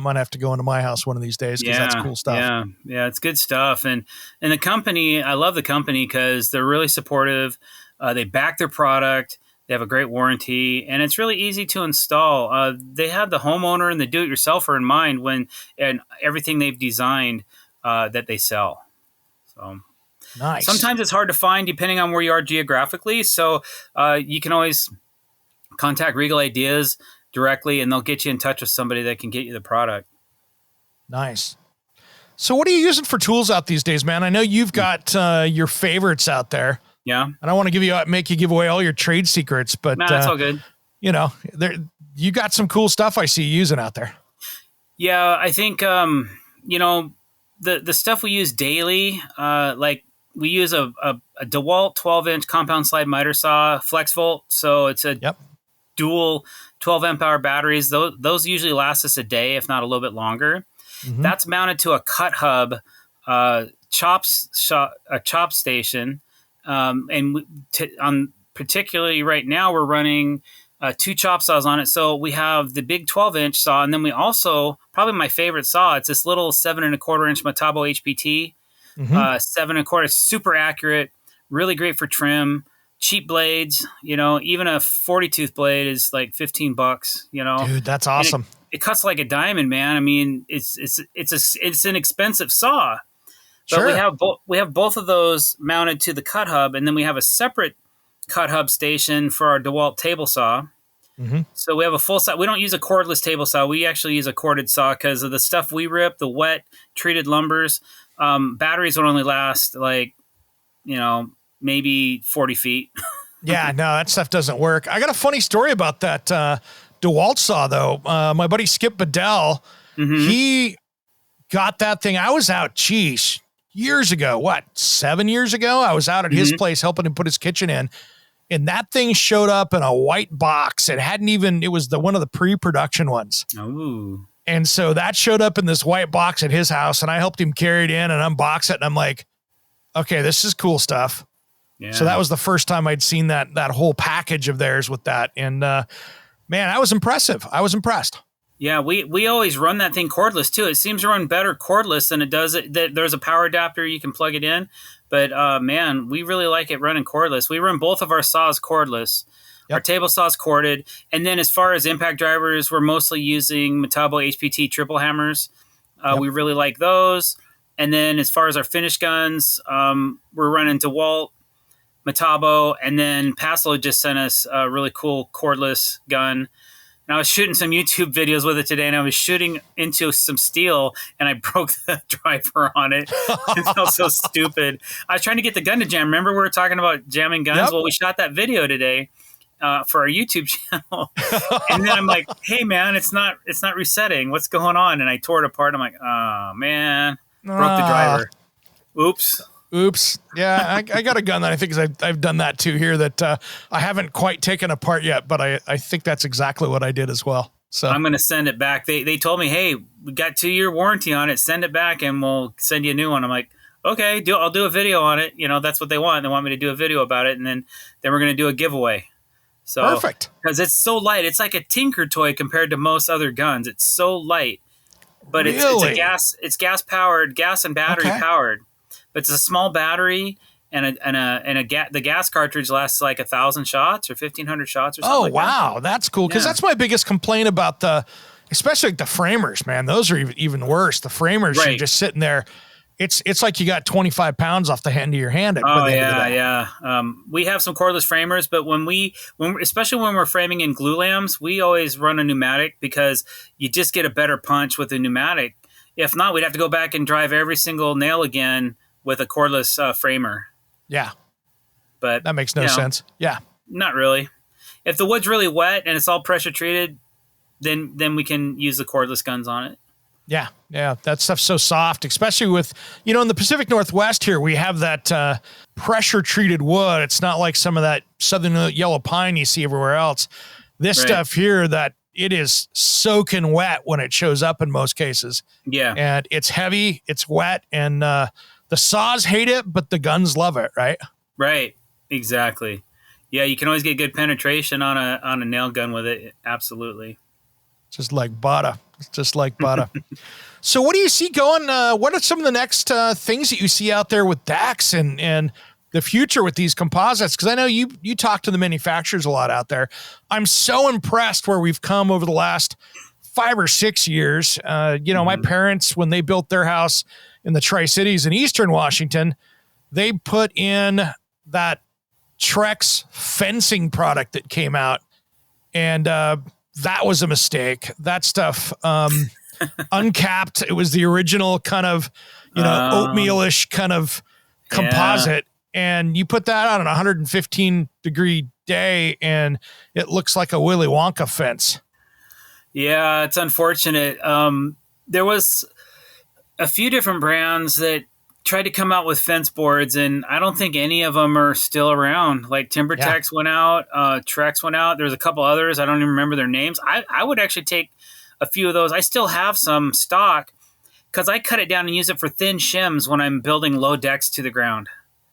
might have to go into my house one of these days because that's cool stuff. Yeah, it's good stuff. And the company, I love the company because they're really supportive. They back their product. They have a great warranty, and it's really easy to install. They have the homeowner and the do-it-yourselfer in mind and everything they've designed that they sell. So nice. Sometimes it's hard to find depending on where you are geographically. So you can always contact Regal Ideas directly, and they'll get you in touch with somebody that can get you the product. Nice. So what are you using for tools out these days, man? I know you've got your favorites out there. Yeah. I don't want to make you give away all your trade secrets, but that's all good. You got some cool stuff I see you using out there. Yeah, I think the stuff we use daily, like we use a DeWalt 12-inch compound slide miter saw, flex volt, so it's a dual 12 amp hour batteries. Those usually last us a day, if not a little bit longer. Mm-hmm. That's mounted to a cut hub, chop station. Particularly right now, we're running 2 chop saws on it. So we have the big 12-inch saw, and then we also, probably my favorite saw, it's this little 7.25-inch Metabo HPT, 7.25. It's super accurate, really great for trim, cheap blades. Even a 40-tooth blade is like $15. Dude, that's awesome. It cuts like a diamond, man. I mean, it's an expensive saw. But sure. we have both of those mounted to the cut hub, and then we have a separate cut hub station for our DeWalt table saw. Mm-hmm. So we have a full saw. We don't use a cordless table saw. We actually use a corded saw because of the stuff we rip, the wet treated lumbers. Batteries would only last maybe 40 feet. Yeah, no, that stuff doesn't work. I got a funny story about that DeWalt saw though. My buddy Skip Bedell, Mm-hmm. He got that thing. I was out, geez, years ago, 7 years ago? I was out at his place helping him put his kitchen in. And that thing showed up in a white box. It was one of the pre-production ones. Ooh. And so that showed up in this white box at his house, and I helped him carry it in and unbox it. And I'm like, okay, this is cool stuff. Yeah. So that was the first time I'd seen that whole package of theirs with that. And man, that was impressive. I was impressed. Yeah, we always run that thing cordless too. It seems to run better cordless than it does. There's a power adapter you can plug it in, but man, we really like it running cordless. We run both of our saws cordless. Yep. Our table saw's corded, and then as far as impact drivers, we're mostly using Metabo HPT triple hammers. Yep. We really like those. And then as far as our finish guns, we're running DeWalt, Metabo, and then Passlow just sent us a really cool cordless gun. And I was shooting some YouTube videos with it today, and I was shooting into some steel, and I broke the driver on it. It felt so stupid. I was trying to get the gun to jam. Remember we were talking about jamming guns? Yep. Well, we shot that video today for our YouTube channel. And then I'm like, hey, man, it's not resetting. What's going on? And I tore it apart. I'm like, oh, man. Broke the driver. Oops. Yeah, I got a gun that I think I've done that too here that I haven't quite taken apart yet, but I think that's exactly what I did as well. So I'm going to send it back. They told me, hey, we got 2-year warranty on it. Send it back and we'll send you a new one. I'm like, okay, I'll do a video on it. You know, that's what they want. They want me to do a video about it. And then we're going to do a giveaway. So perfect. Because it's so light. It's like a Tinker toy compared to most other guns. It's so light. But really? it's gas powered, gas and battery powered. But it's a small battery, and the gas cartridge lasts like 1,000 shots or 1,500 shots or something. Oh, wow. That's cool. Because that's my biggest complaint about especially like the framers, man. Those are even worse. The framers are just sitting there. It's like you got 25 pounds off the end of your hand. Yeah. We have some cordless framers, but especially when we're framing in glue lambs, we always run a pneumatic because you just get a better punch with a pneumatic. If not, we'd have to go back and drive every single nail again with a cordless framer. Yeah. But that makes no sense. Yeah. Not really. If the wood's really wet and it's all pressure treated, then we can use the cordless guns on it. Yeah. Yeah. That stuff's so soft, especially with, in the Pacific Northwest here, we have that pressure treated wood. It's not like some of that southern yellow pine you see everywhere else. This stuff here that it is soaking wet when it shows up in most cases. Yeah. And it's heavy, it's wet, and the saws hate it, but the guns love it, right? Right. Exactly. Yeah, you can always get good penetration on a nail gun with it. Absolutely. Just like butter. So what do you see going? What are some of the next things that you see out there with Dax and the future with these composites? Because I know you talk to the manufacturers a lot out there. I'm so impressed where we've come over the last 5 or 6 years. My parents, when they built their house in the Tri-Cities in Eastern Washington, they put in that Trex fencing product that came out. And that was a mistake. That stuff, uncapped. It was the original kind of, oatmeal-ish kind of composite. And you put that on a 115-degree day, and it looks like a Willy Wonka fence. Yeah, it's unfortunate. There was a few different brands that tried to come out with fence boards, and I don't think any of them are still around. Like TimberTex went out, Trex went out. There's a couple others. I don't even remember their names. I would actually take a few of those. I still have some stock because I cut it down and use it for thin shims when I'm building low decks to the ground.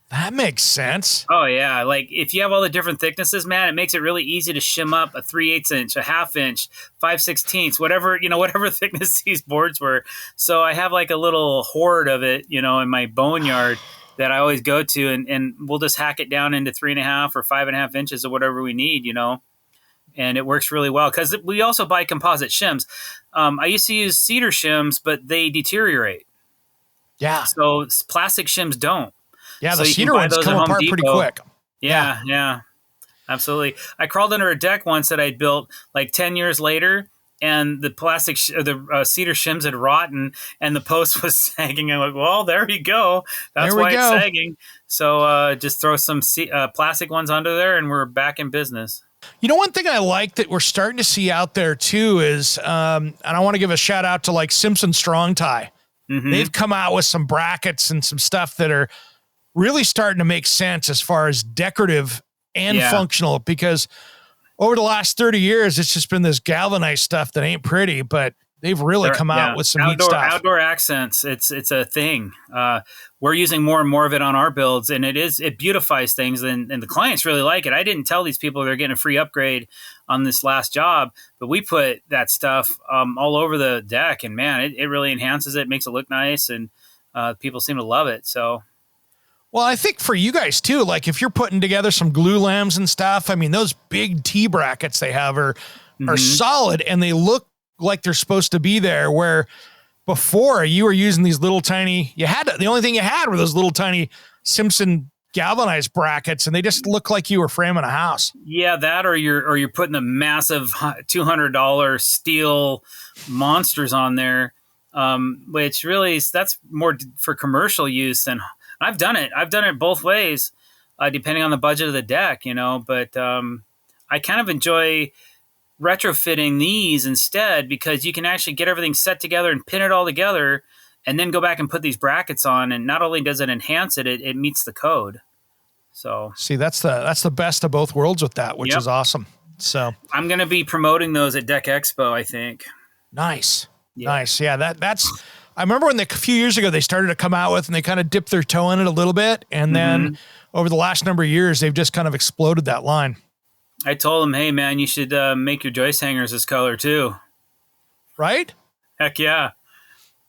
That makes sense. Oh, yeah. Like, if you have all the different thicknesses, man, it makes it really easy to shim up a 3/8 inch, a 1/2 inch, 5/16, whatever thickness these boards were. So I have like a little hoard of it, in my boneyard that I always go to, and we'll just hack it down into 3.5 or 5.5 inches or whatever we need, and it works really well because we also buy composite shims. I used to use cedar shims, but they deteriorate. Yeah. So plastic shims don't. Yeah, so the cedar ones come apart pretty quick. Yeah, absolutely. I crawled under a deck once that I'd built like 10 years later, and the plastic, the cedar shims had rotten, and the post was sagging. I'm like, well, there you go. That's why it's sagging. So just throw some plastic ones under there, and we're back in business. You know, one thing I like that we're starting to see out there too is, and I want to give a shout out to like Simpson Strong Tie. Mm-hmm. They've come out with some brackets and some stuff that are really starting to make sense as far as decorative and functional, because over the last 30 years, it's just been this galvanized stuff that ain't pretty, but they've really come out with some neat stuff. Outdoor accents. It's a thing. We're using more and more of it on our builds, and it beautifies things, and the clients really like it. I didn't tell these people they're getting a free upgrade on this last job, but we put that stuff all over the deck, and man, it really enhances it, makes it look nice, and people seem to love it. So. Well, I think for you guys too, like if you're putting together some glue lambs and stuff, I mean, those big T brackets they have are solid, and they look like they're supposed to be there, where before you were using these little tiny, the only thing you had were those little tiny Simpson galvanized brackets, and they just look like you were framing a house. Yeah, that or you're putting the massive $200 steel monsters on there, which really that's more for commercial use. And I've done it both ways, depending on the budget of the deck, but I kind of enjoy retrofitting these instead, because you can actually get everything set together and pin it all together and then go back and put these brackets on. And not only does it enhance it, it meets the code. So see, that's the best of both worlds with that, which is awesome. So I'm going to be promoting those at Deck Expo, I think. Nice. Yeah. Nice. Yeah. That's, I remember when a few years ago they started to come out with, and they kind of dipped their toe in it a little bit. And then over the last number of years, they've just kind of exploded that line. I told him, hey, man, you should make your joist hangers this color too. Right? Heck yeah.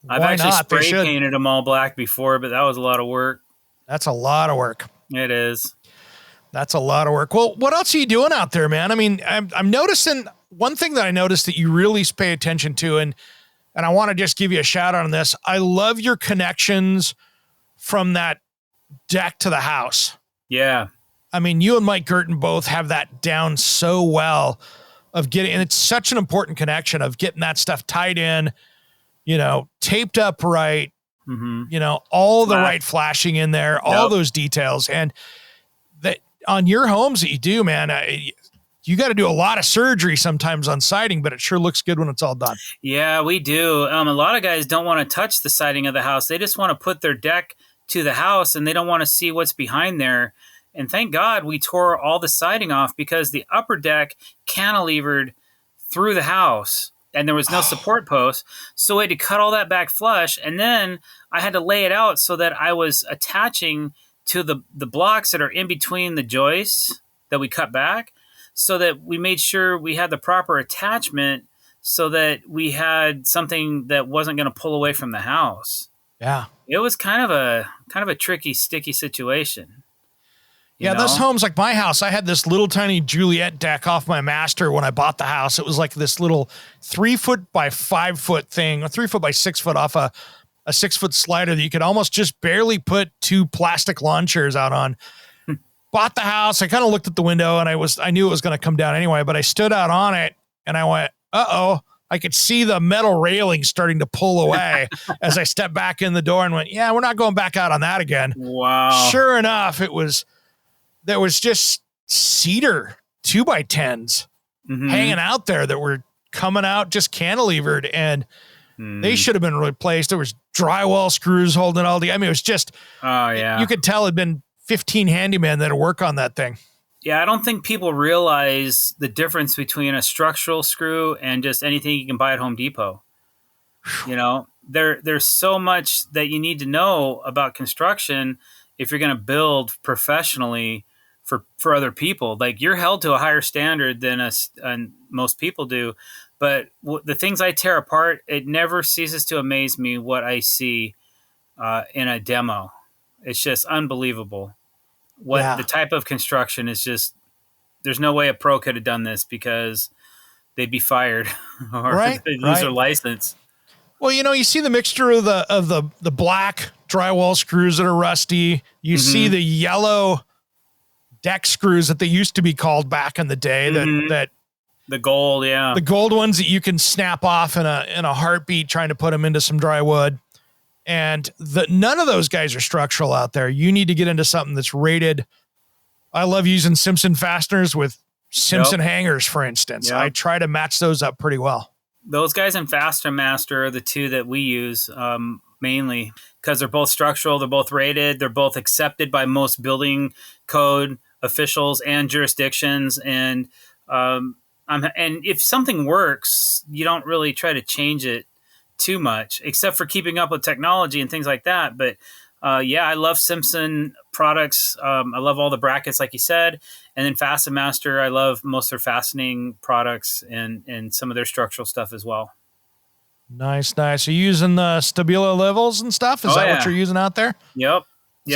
I've actually spray painted them all black before, but that was a lot of work. That's a lot of work. It is. That's a lot of work. Well, what else are you doing out there, man? I mean, I'm noticing one thing that I noticed that you really pay attention to, and I want to just give you a shout out on this. I love your connections from that deck to the house. Yeah. I mean, you and Mike Girton both have that down so well of getting, and it's such an important connection of getting that stuff tied in, taped up right, all the right flashing in there, all those details. And that on your homes that you do, man, you got to do a lot of surgery sometimes on siding, but it sure looks good when it's all done. Yeah, we do. A lot of guys don't want to touch the siding of the house. They just want to put their deck to the house, and they don't want to see what's behind there. And thank God we tore all the siding off, because the upper deck cantilevered through the house and there was no support post. So we had to cut all that back flush. And then I had to lay it out so that I was attaching to the blocks that are in between the joists that we cut back, so that we made sure we had the proper attachment so that we had something that wasn't going to pull away from the house. Yeah. It was kind of a tricky, sticky situation. Yeah, those homes, like my house, I had this little tiny Juliet deck off my master when I bought the house. It was like this little 3 foot by 5 foot thing, or 3 foot by 6 foot off a 6 foot slider that you could almost just barely put 2 plastic lawn chairs out on. Bought the house. I kind of looked at the window, and I knew it was going to come down anyway, but I stood out on it and I went, uh-oh. I could see the metal railing starting to pull away as I stepped back in the door and went, yeah, we're not going back out on that again. Wow. Sure enough, there was just cedar 2x10s hanging out there that were coming out just cantilevered, and they should have been replaced. There was drywall screws holding it all together. I mean, it was just, you could tell it'd been 15 handymen that would work on that thing. Yeah, I don't think people realize the difference between a structural screw and just anything you can buy at Home Depot. There's so much that you need to know about construction if you're going to build professionally for other people. Like, you're held to a higher standard than most people do. But the things I tear apart, it never ceases to amaze me what I see in a demo. It's just unbelievable. The type of construction is just, there's no way a pro could have done this, because they'd be fired or they'd lose their license. Well, you see the mixture of the black drywall screws that are rusty. You see the yellow deck screws that they used to be called back in the day, that the gold, the gold ones that you can snap off in a heartbeat trying to put them into some dry wood. And none of those guys are structural out there. You need to get into something that's rated. I love using Simpson fasteners with Simpson hangers, for instance. I try to match those up pretty well. Those guys and Faster Master are the two that we use mainly because they're both structural, they're both rated, they're both accepted by most building code officials and jurisdictions. And and if something works, you don't really try to change it too much, except for keeping up with technology and things like that. But I love Simpson products. I love all the brackets, like you said. And then Fasten Master, I love most of their fastening products and some of their structural stuff as well. Nice. Are you using the Stabilo levels and stuff? Is that what you're using out there? Yep.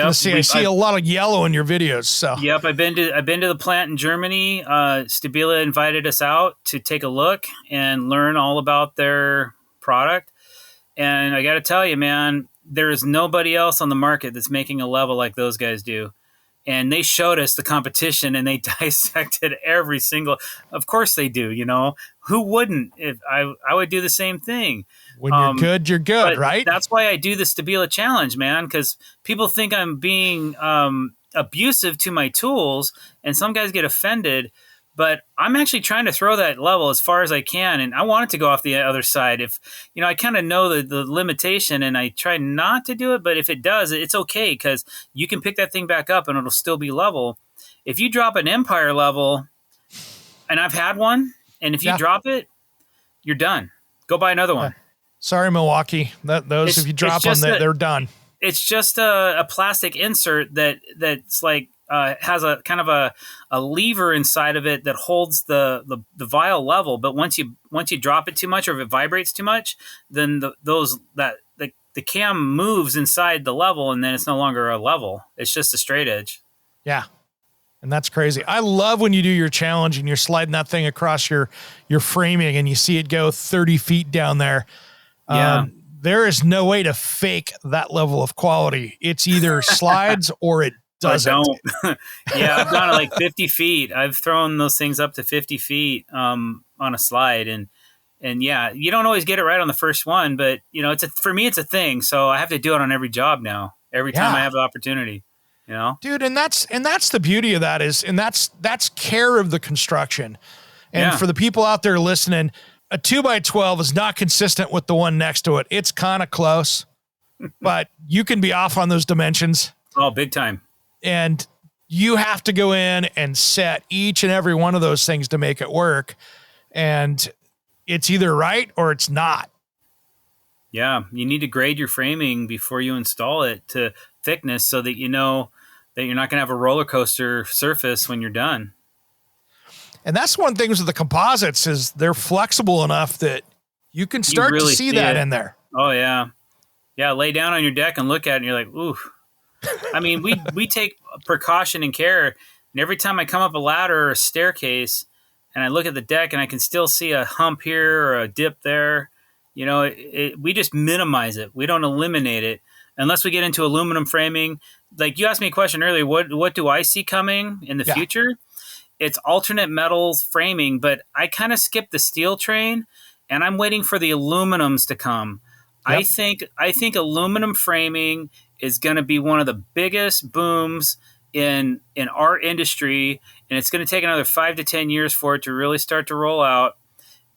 I see a lot of yellow in your videos. So yep, I've been to the plant in Germany. Stabila invited us out to take a look and learn all about their product. And I got to tell you, man, there is nobody else on the market that's making a level like those guys do. And they showed us the competition and they dissected every single, of course they do, who wouldn't? If I would do the same thing. When you're good, right? That's why I do the Stabila challenge, man, because people think I'm being abusive to my tools and some guys get offended, but I'm actually trying to throw that level as far as I can. And I want it to go off the other side. If, I kind of know the limitation and I try not to do it, but if it does, it's okay because you can pick that thing back up and it'll still be level. If you drop an Empire level, and I've had one, and if you drop it, you're done. Go buy another one. Sorry, Milwaukee. If you drop them, they're done. It's just a plastic insert that's like, has a kind of a lever inside of it that holds the vial level. But once you drop it too much or if it vibrates too much, then the cam moves inside the level and then it's no longer a level. It's just a straight edge. Yeah. And that's crazy. I love when you do your challenge and you're sliding that thing across your framing and you see it go 30 feet down there. Yeah. There is no way to fake that level of quality. It's either slides or it doesn't. I don't. Yeah, I've gone to like 50 feet. I've thrown those things up to 50 feet on a slide. And yeah, you don't always get it right on the first one, but for me, it's a thing. So I have to do it on every job now, every time I have the opportunity, Dude. And that's the beauty of that that's care of the construction. And for the people out there listening, a 2x12 is not consistent with the one next to it. It's kind of close, but you can be off on those dimensions. Oh, big time. And you have to go in and set each and every one of those things to make it work. And it's either right or it's not. Yeah. You need to grade your framing before you install it to thickness so that you know that you're not going to have a roller coaster surface when you're done. And that's one thing with the composites is they're flexible enough that you can start to see that in there. Oh, yeah. Yeah, lay down on your deck and look at it and you're like, ooh. I mean, we take precaution and care. And every time I come up a ladder or a staircase and I look at the deck and I can still see a hump here or a dip there, we just minimize it. We don't eliminate it unless we get into aluminum framing. Like you asked me a question earlier, what do I see coming in the future? It's alternate metals framing, but I kind of skipped the steel train and I'm waiting for the aluminums to come. Yep. I think aluminum framing is going to be one of the biggest booms in our industry, and it's going to take another 5 to 10 years for it to really start to roll out.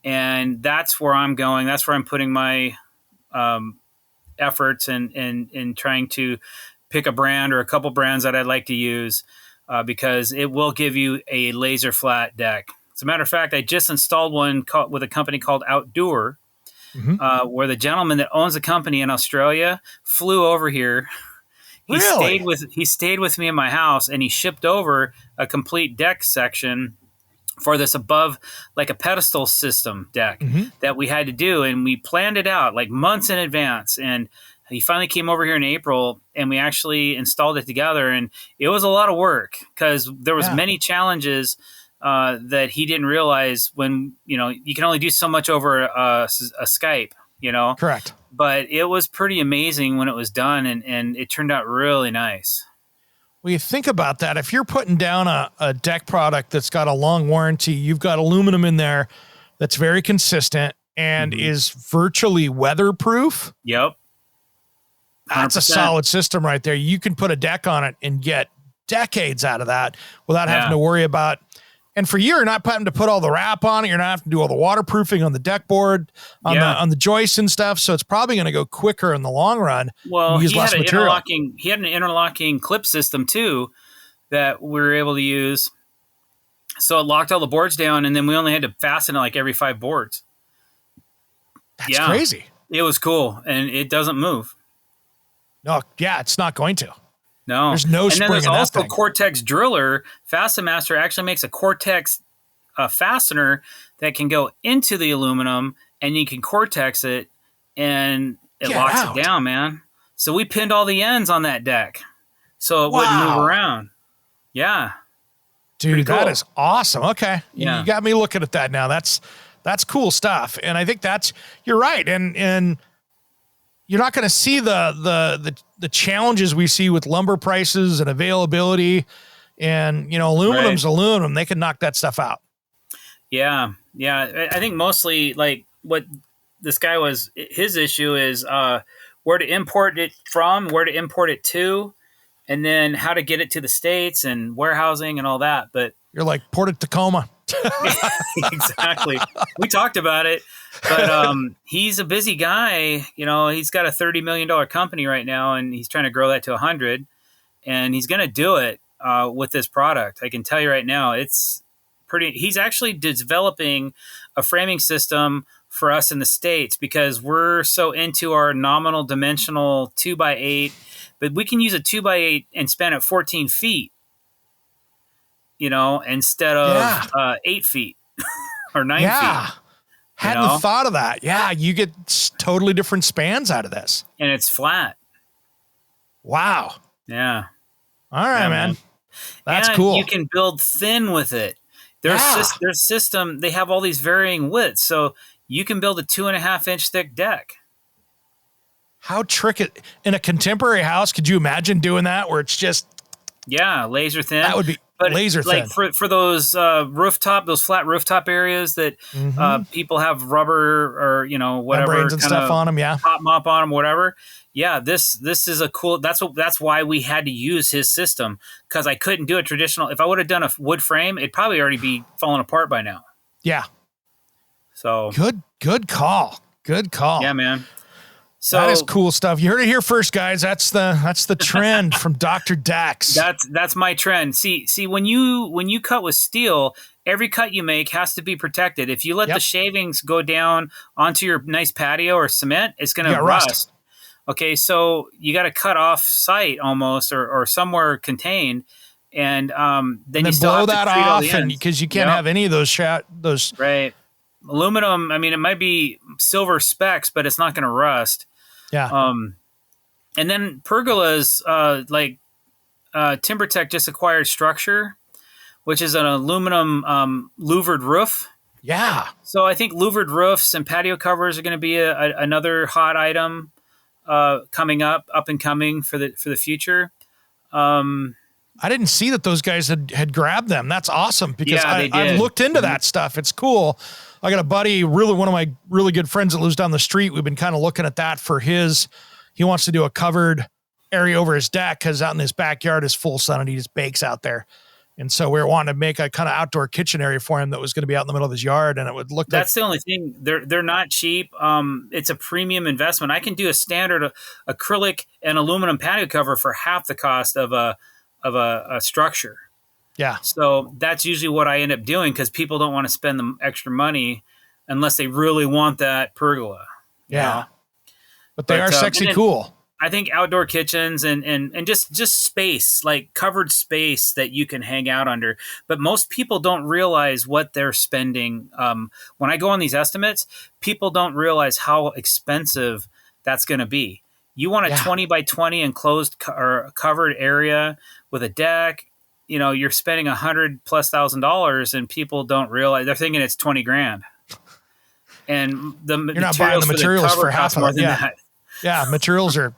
And that's where I'm going. That's where I'm putting my efforts and trying to pick a brand or a couple brands that I'd like to use. Because it will give you a laser flat deck. As a matter of fact, I just installed one with a company called Outdoor, where the gentleman that owns the company in Australia flew over here. He stayed with me in my house, and he shipped over a complete deck section for this above, like a pedestal system deck that we had to do, and we planned it out like months in advance. And he finally came over here in April and we actually installed it together, and it was a lot of work because there was many challenges that he didn't realize when, you can only do so much over a Skype, Correct. But it was pretty amazing when it was done and it turned out really nice. Well, you think about that. If you're putting down a deck product that's got a long warranty, you've got aluminum in there that's very consistent and is virtually weatherproof. Yep. 100%. That's a solid system right there. You can put a deck on it and get decades out of that without having to worry about And for you, you're not having to put all the wrap on it. You're not having to do all the waterproofing on the deck board, on the joists and stuff. So it's probably going to go quicker in the long run. Well, use less material. He had an interlocking clip system too that we were able to use. So it locked all the boards down, and then we only had to fasten it like every 5 boards. That's crazy. It was cool, and it doesn't move. No, yeah, it's not going to. No. There's no spring in that thing. And then there's also Cortex Driller. FastenMaster actually makes a Cortex fastener that can go into the aluminum, and you can Cortex it, and it locks it down, man. So we pinned all the ends on that deck so it wouldn't move around. Yeah. Dude, that is awesome. Okay. Yeah. You got me looking at that now. That's cool stuff. And I think you're right. And you're not going to see the challenges we see with lumber prices and availability, and, aluminum's aluminum. They can knock that stuff out. Yeah. Yeah. I think mostly like what this guy his issue is, where to import it from, where to import it to, and then how to get it to the States and warehousing and all that. But you're like Port of Tacoma. Exactly. We talked about it, but he's a busy guy. He's got a $30 million company right now, and he's trying to grow that to 100, and he's going to do it with this product. I can tell you right now, it's pretty. He's actually developing a framing system for us in the States because we're so into our nominal dimensional 2x8, but we can use a 2x8 and span it 14 feet. Instead of 8 feet or 9 feet. Hadn't thought of that. Yeah, you get totally different spans out of this. And it's flat. Wow. Yeah. All right, man. That's cool. You can build thin with it. Their system, they have all these varying widths, so you can build a 2.5-inch thick deck. How tricky. In a contemporary house, could you imagine doing that where it's just... Yeah, laser thin. That would be laser thin. Like for those those flat rooftop areas that people have rubber or whatever membranes and stuff on them, top mop on them, whatever. Yeah, this is a cool. That's why we had to use his system, because I couldn't do a traditional. If I would have done a wood frame, it'd probably already be falling apart by now. Yeah. So good call. Good call. Yeah, man. So that is cool stuff. You heard it here first, guys. That's the trend from Dr. Dax. That's my trend. See, when you cut with steel, every cut you make has to be protected. If you let the shavings go down onto your nice patio or cement, it's going to rust. Okay, so you got to cut off site almost or somewhere contained, and then you still blow have to that treat all off, the and ends. because you can't have any of those right. Aluminum, I mean, it might be silver specks, but it's not going to rust. Yeah. And then pergolas, TimberTech just acquired Structure, which is an aluminum louvered roof. Yeah. So I think louvered roofs and patio covers are going to be another hot item coming up and coming for the future. I didn't see that those guys had grabbed them. That's awesome, because I've looked into that stuff. It's cool. I got a buddy, one of my really good friends that lives down the street. We've been kind of looking at that for he wants to do a covered area over his deck, because out in his backyard is full sun and he just bakes out there. And so we were wanting to make a kind of outdoor kitchen area for him that was going to be out in the middle of his yard, and it would look. That's the only thing. They're not cheap. It's a premium investment. I can do a standard acrylic and aluminum patio cover for half the cost of a structure. Yeah. So that's usually what I end up doing, because people don't want to spend the extra money unless they really want that pergola. Yeah. But they are sexy cool. I think outdoor kitchens and just space, like covered space that you can hang out under. But most people don't realize what they're spending. When I go on these estimates, people don't realize how expensive that's going to be. You want a 20 by 20 enclosed or covered area with a deck. You're spending $100,000+, and people don't realize. They're thinking it's $20,000, and you're not buying the materials for half more of than that. Yeah, materials are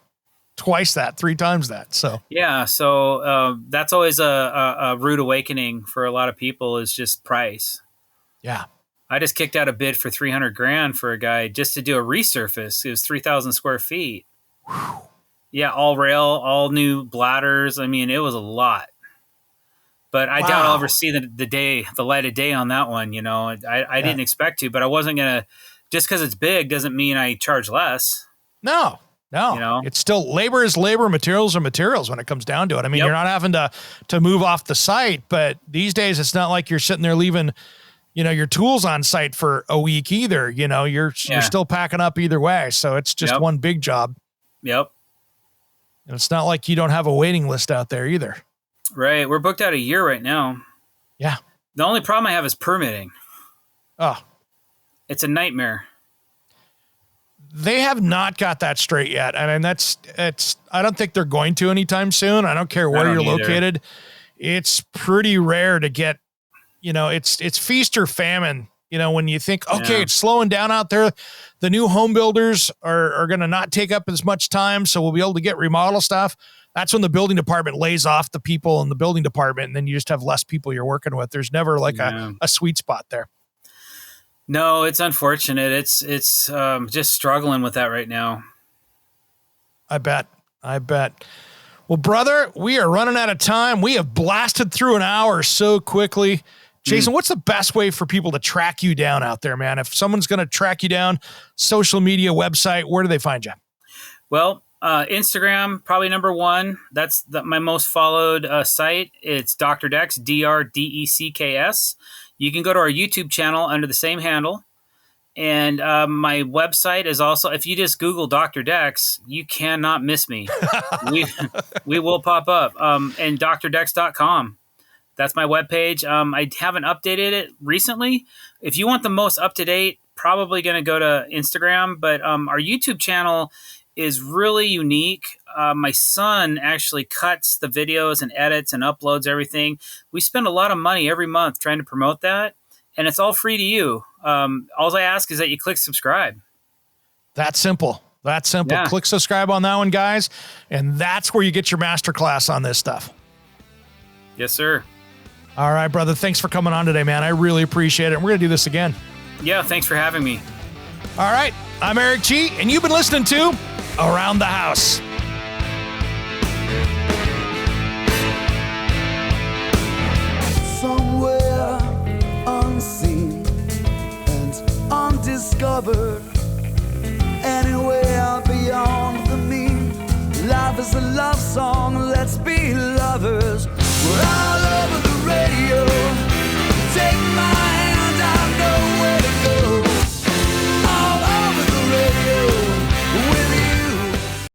twice that, 3 times that. So that's always a rude awakening for a lot of people, is just price. Yeah, I just kicked out a bid for $300,000 for a guy just to do a resurface. It was 3,000 square feet. Whew. Yeah, all rail, all new bladders. I mean, it was a lot. But I doubt I'll ever see the light of day on that one. I didn't expect to, but I wasn't going to, just because it's big doesn't mean I charge less. No. It's still labor is labor, materials are materials when it comes down to it. I mean, You're not having to move off the site, but these days it's not like you're sitting there leaving, your tools on site for a week either. You're still packing up either way. So it's just one big job. Yep. And it's not like you don't have a waiting list out there either. Right. We're booked out a year right now. Yeah. The only problem I have is permitting. Oh. It's a nightmare. They have not got that straight yet. I mean, I don't think they're going to anytime soon. I don't care where you're located. It's pretty rare to get, it's feast or famine. When you think, okay, it's slowing down out there, the new home builders are going to not take up as much time. So we'll be able to get remodel stuff. That's when the building department lays off the people in the building department. And then you just have less people you're working with. There's never like a sweet spot there. No, it's unfortunate. It's just struggling with that right now. I bet. Well, brother, we are running out of time. We have blasted through an hour so quickly. Jason, what's the best way for people to track you down out there, man? If someone's going to track you down, social media, website, where do they find you? Well, Instagram, probably number one. That's my most followed site. It's Dr. Dex, DRDECKS. You can go to our YouTube channel under the same handle. And my website is also, if you just Google Dr. Dex, you cannot miss me. we will pop up. And drdex.com. That's my webpage. I haven't updated it recently. If you want the most up-to-date, probably going to go to Instagram. But our YouTube channel is really unique. My son actually cuts the videos and edits and uploads everything. We spend a lot of money every month trying to promote that, and it's all free to you. All I ask is that you click subscribe. That's simple. Yeah. Click subscribe on that one, guys, and that's where you get your masterclass on this stuff. Yes, sir. All right, brother. Thanks for coming on today, man. I really appreciate it. We're going to do this again. Yeah, thanks for having me. All right. I'm Eric G., and you've been listening to Around the House. Somewhere unseen and undiscovered, anywhere beyond the mean. Life is a love song, let's be lovers. We're all over the radio. Take my hand, I know where to go. All over the radio with you.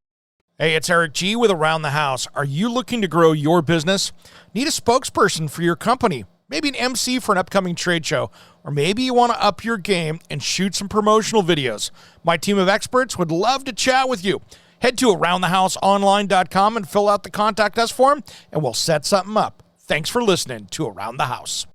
Hey, it's Eric G. with Around the House. Are you looking to grow your business? Need a spokesperson for your company? Maybe an MC for an upcoming trade show? Or maybe you want to up your game and shoot some promotional videos? My team of experts would love to chat with you. Head to aroundthehouseonline.com and fill out the Contact Us form, and we'll set something up. Thanks for listening to Around the House.